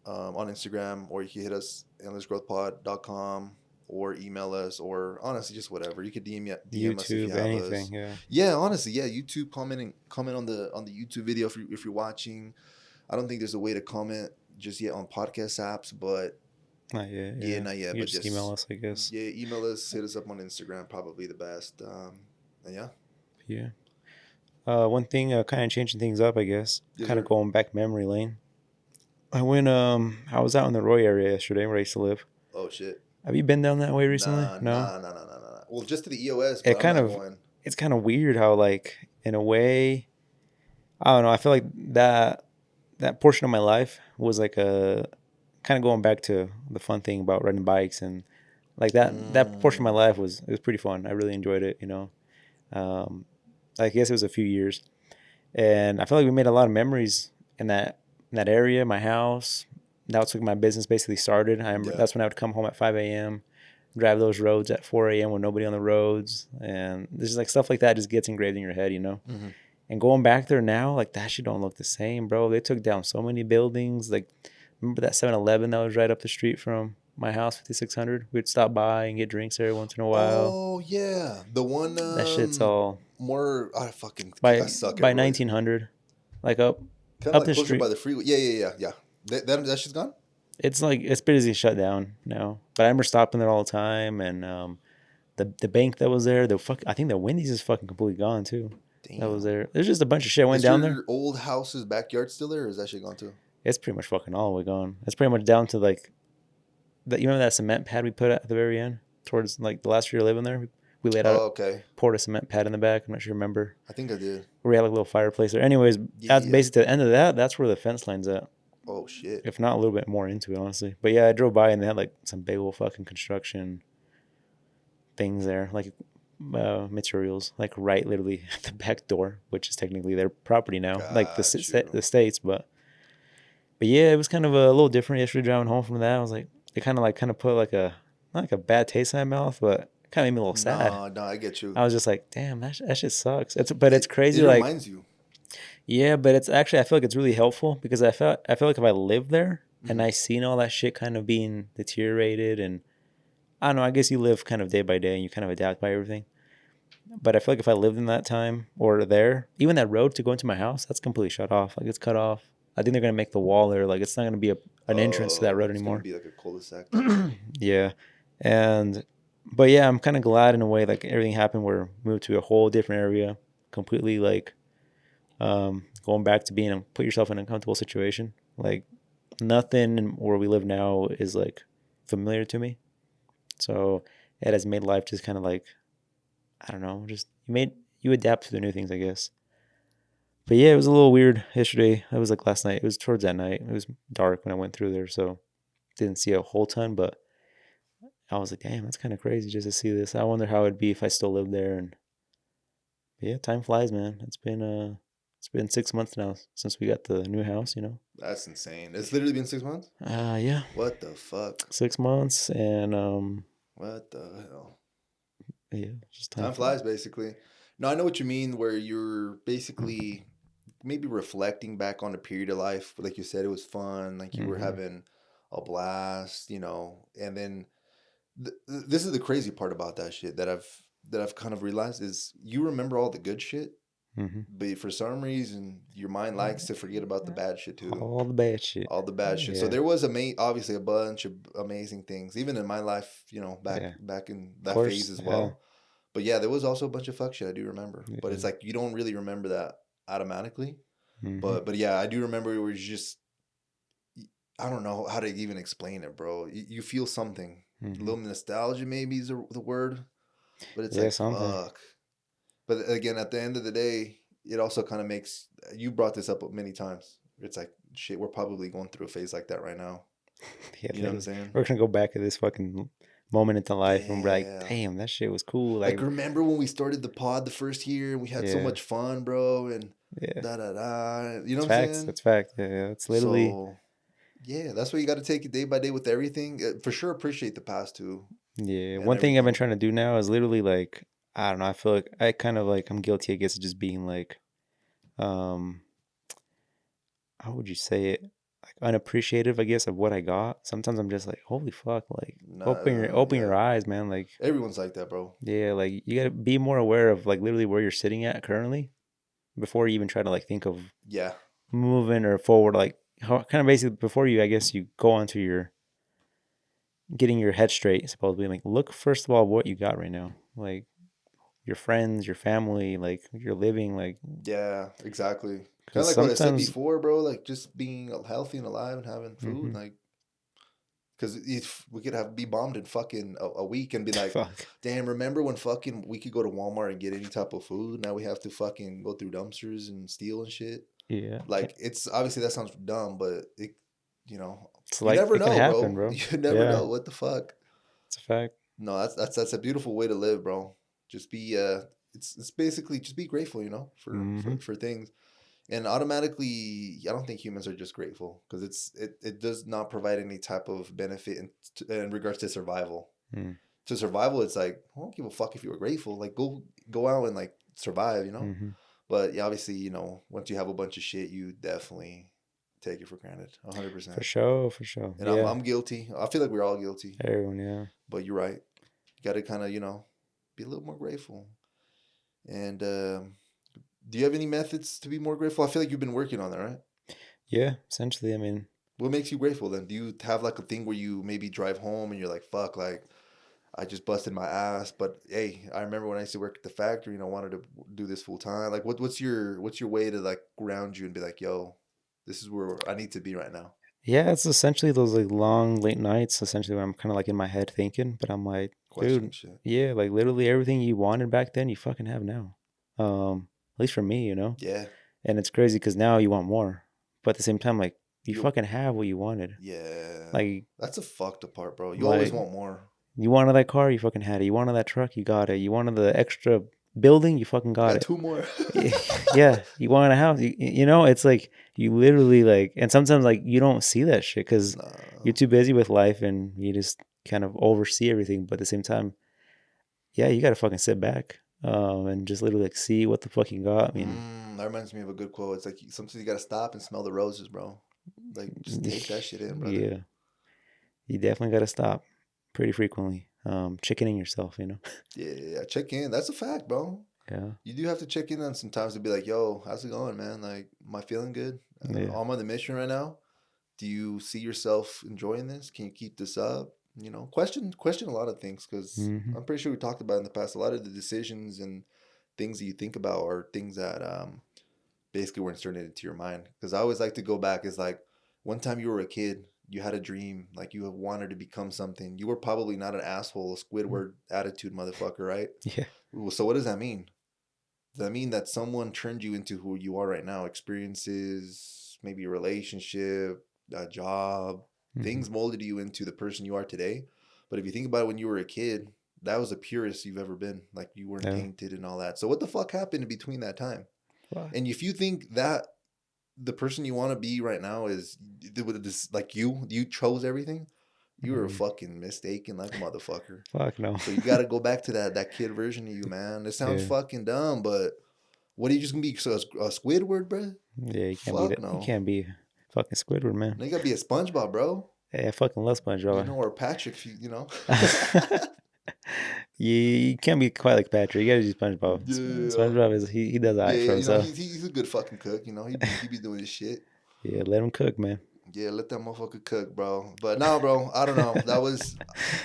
on Instagram, or you can hit us endlessgrowthpod.com or email us, or honestly just whatever. You could DM us if you YouTube, have anything, us. yeah. Yeah, honestly, yeah. YouTube comment on the YouTube video if you're watching. I don't think there's a way to comment just yet on podcast apps, but Not yet, yeah, yeah. not yet. You But just email just us, I guess. yeah, email us, hit us up on Instagram, probably the best. And yeah, Yeah. One thing, kind of changing things up, I guess. yes Kind of sir. going back memory lane. I was out in the Roy area yesterday where I used to live. Oh shit. Have you been down that way recently? Nah, No. nah, nah, nah, nah, nah. Well, just to the EOS, but It I'm kind not of, going. it's kind of weird how like in a way, I don't know. I feel like that portion of my life was like a kind of going back to the fun thing about riding bikes and like that portion of my Mm, life was it was pretty fun. I really enjoyed it. Um, I guess it was a few years, and I feel like we made a lot of memories in that area. My house. That's when my business basically started. I remember yeah. that's when I would come home at 5 a.m., drive those roads at 4 a.m. with nobody on the roads, and this is like stuff like that just gets engraved in your head. Hmm. And going back there now, like that shit don't look the same, bro. They took down so many buildings. Like, remember that 7-Eleven that was right up the street from my house, 5600? We'd stop by and get drinks every once in a while. Oh yeah, the one That shit's all more. I by suck at by Roy's. 1900, like up Kind of up like the closer by street. the freeway. Yeah, yeah, yeah, yeah. That shit's gone. It's like it's busy shut down now. But I remember stopping there all the time, and the bank that was there, I think the Wendy's is fucking completely gone too. That was Damn. there. There's just a bunch of shit I went Is down there. your old house's backyard still there, or is that shit gone too? It's pretty much fucking all the way gone. It's pretty much down to like that. You remember that cement pad we put at the very end, towards like the last year living there. We laid out, Oh, okay. poured a cement pad in the back. I'm not sure you remember. I think I did. We had like a little fireplace there. Anyways, that's Yeah. basically the end of that. That's where the fence line's at. Oh shit. If not a little bit more into it, honestly. But yeah, I drove by and they had like some big old fucking construction things there, like materials, like right literally at the back door, which is technically their property now, like Got you. the states. But yeah, it was kind of a little different yesterday driving home from that. I was like, it kind of put like a not like a bad taste in my mouth, but it kind of made me a little sad. No, no, I get you. I was just like, damn, that shit sucks. It's It crazy. Like, reminds you. yeah, but it's actually I feel like it's really helpful because I feel like if I lived there and Hmm. I seen all that shit kind of being deteriorated and I don't know, I guess you live kind of day by day and you kind of adapt by everything. But I feel like if I lived in that time or there, even that road to go into my house, that's completely shut off. Like it's cut off. I think they're gonna make the wall there. Like it's not gonna be an entrance to that Oh, road it's gonna anymore. be like a cul-de-sac type thing. Yeah, and but yeah, I'm kind of glad in a way. Like everything happened where we moved to a whole different area, completely like going back to being put yourself in an uncomfortable situation. Like nothing where we live now is like familiar to me. So it has made life just kind of like I don't know, just you adapt to the new things, I guess. But yeah, it was a little weird yesterday. It was like last night. It was towards that night. It was dark when I went through there, so didn't see a whole ton. But I was like, damn, that's kind of crazy just to see this. I wonder how it'd be if I still lived there. And yeah, time flies, man. It's been 6 months now since we got the new house. That's insane. It's literally been 6 months. Yeah, What the fuck? 6 months, and What the hell? yeah, just time Time flies. flies, basically. No, I know what you mean. Where you're basically maybe reflecting back on a period of life, like you said, it was fun. Like you were Mm-hmm. having a blast, and then this is the crazy part about that shit that I've kind of realized is you remember all the good shit, Mm-hmm. But for some reason, your mind likes to forget about the bad shit too. All the bad shit. All the bad shit. So Yeah. there was obviously a bunch of amazing things, even in my life, back Yeah. back in Of that phase course. as Yeah. well. But yeah, there was also a bunch of fuck shit I do remember. But Yeah. it's like you don't really remember that automatically. Mm-hmm. But yeah, I do remember it was just I don't know how to even explain it, bro. You feel something. A Mm-hmm. little nostalgia maybe is the word, but it's Yeah. like Something. fuck. But again, at the end of the day, it also kind of makes you brought this up many times. It's like shit, we're probably going through a phase like that right now. Yeah. You know what I'm Literally. saying? We're gonna go back to this fucking moment into life and be like, Yeah. damn, that shit was cool. Like Like, remember when we started the pod the first year and we had so yeah. much fun, bro, and Yeah. da da da. You know It's what I'm facts. saying? That's fact. Yeah. It's literally. So yeah, that's why you got to take it day by day with everything. For sure, appreciate the past too Yeah. and One thing I've been everything. trying to do now is literally like, I don't know. I feel like I kind of like I'm guilty, I guess, of just being like, um, how would you say it? Like unappreciative, I guess, of what I got. Sometimes I'm just like, holy fuck, like open your Yeah, eyes, man. Like, everyone's like that, bro. yeah, like you gotta be more aware of like literally where you're sitting at currently before you even try to like think of Yeah, moving or forward. Like how kind of basically before you, I guess, you go onto your getting your head straight. Supposedly, like look first of all what you got right now, like your friends, your family, like you're living, like yeah, exactly. Kind of because like what I said sometimes, before, bro. Like just being healthy and alive and having food, mm-hmm, like. Because if we could have be bombed in fucking a week and be like, fuck, damn, remember when fucking we could go to Walmart and get any type of food? Now we have to fucking go through dumpsters and steal and shit. yeah, Like it's obviously that sounds dumb, but you know, it's you like never it can know, happen, bro. bro. You never Yeah, know. What the fuck? it's a fact. No, that's a beautiful way to live, bro. Just be it's basically just be grateful, for Mm-hmm. for things. And automatically, I don't think humans are just grateful because it does not provide any type of benefit in regards to survival. Mm. To survival, it's like I don't give a fuck if you were grateful. Like go out and like survive. Mm-hmm. But yeah, obviously, once you have a bunch of shit, you definitely take it for granted, For 100%. sure, for sure. And I'm Yeah, I'm guilty. I feel like we're all guilty. everyone, yeah. But you're right. You got to kind of be a little more grateful. And do you have any methods to be more grateful? I feel like you've been working on that, right? Yeah, essentially, I mean, What makes you grateful then? Do you have like a thing where you maybe drive home and you're like, fuck, like I just busted my ass, but hey, I remember when I used to work at the factory and I wanted to do this full time. Like what's your way to like ground you and be like, yo, this is where I need to be right now. yeah, it's essentially those like long late nights, essentially where I'm kind of like in my head thinking, but I'm like, Questioning dude, shit. yeah, like literally everything you wanted back then, you fucking have now. At least for me, Yeah. and it's crazy because now you want more, but at the same time, like you You fucking have what you wanted. yeah. Like, That's a fucked up part, bro. You always like want more. you wanted that car, you fucking had it. You wanted that truck, you got it. You wanted the extra building, you fucking I got got it. two more. Yeah, you want a house. It's like you literally like, and sometimes like you don't see that shit because you're Nah. too busy with life and you just kind of oversee everything. But at the same time, yeah, you gotta fucking sit back, and just literally like see what the fuck you got. I mean, That reminds me of a good quote. It's like sometimes you gotta stop and smell the roses, bro. Like just take that shit in, brother. yeah, you definitely gotta stop pretty frequently. Chickening yourself, Yeah, check in. That's a fact, bro. Yeah, You do have to check in on sometimes to be like, yo, how's it going, man? Like, am I feeling good? yeah. I'm on the mission right now. Do you see yourself enjoying this? Can you keep this up? Question a lot of things because Mm-hmm. I'm pretty sure we talked about in the past. A lot of the decisions and things that you think about are things that basically were inserted into your mind. Because I always like to go back. Is like one time you were a kid, you had a dream, like you wanted to become something. You were probably not an asshole, a Squidward attitude motherfucker, right? Yeah. Well, so what does that mean? Does that mean that someone turned you into who you are right now? Experiences, maybe a relationship, a job, Mm-hmm. things molded you into the person you are today. But if you think about it when you were a kid, that was the purest you've ever been. Like you weren't Yeah. tainted and all that. So what the fuck happened in between that time? Fuck. And if you think that the person you want to be right now is this like you chose everything, you were Mm. fucking mistaken like a motherfucker. Fuck no. So you got to go back to that kid version of you, man. It sounds Yeah. fucking dumb, but what are you just gonna be a Squidward, bro? Yeah, you can't be Fuck that. You no. can't be fucking Squidward, man. Now you gotta be a SpongeBob, bro. Hey, I fucking love SpongeBob. Or Patrick, if you know. You can't be quite like Patrick. You gotta do SpongeBob. Yeah. SpongeBob is he does Yeah, alright for yeah, you know, himself. he's a good fucking cook, you know. He be doing his shit. Yeah, let him cook, man. Yeah, let that motherfucker cook, bro. But no, bro, I don't know. That was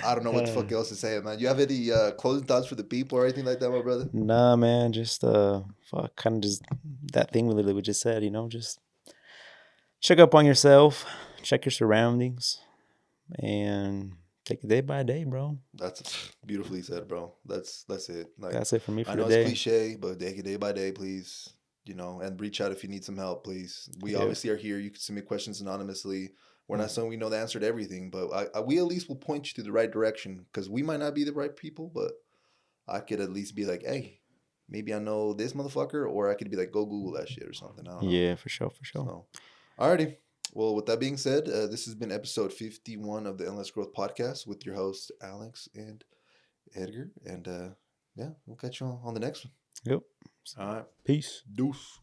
I don't know what the Uh, fuck else to say, man. You have any closing thoughts for the people or anything like that, my brother? nah, man. Just fuck, kind of just that thing we literally just said. Just check up on yourself, check your surroundings, and take it day by day, bro. That's beautifully said, bro. That's it. Like, That's it for me I for know it's today. cliche, but take it day by day, please. You know, and reach out if you need some help, please. We Yeah. obviously are here. You can submit questions anonymously. We're not Mm. saying we know the answer to everything, but we at least will point you to the right direction because we might not be the right people, but I could at least be like, hey, maybe I know this motherfucker, or I could be like, go Google that shit or something. I don't know. Yeah, for sure, for sure. So, alrighty. Well, with that being said, this has been episode 51 of the Endless Growth Podcast with your hosts, Alex and Edgar. And yeah, we'll catch you on the next one. Yep. All right. Peace. Deuce.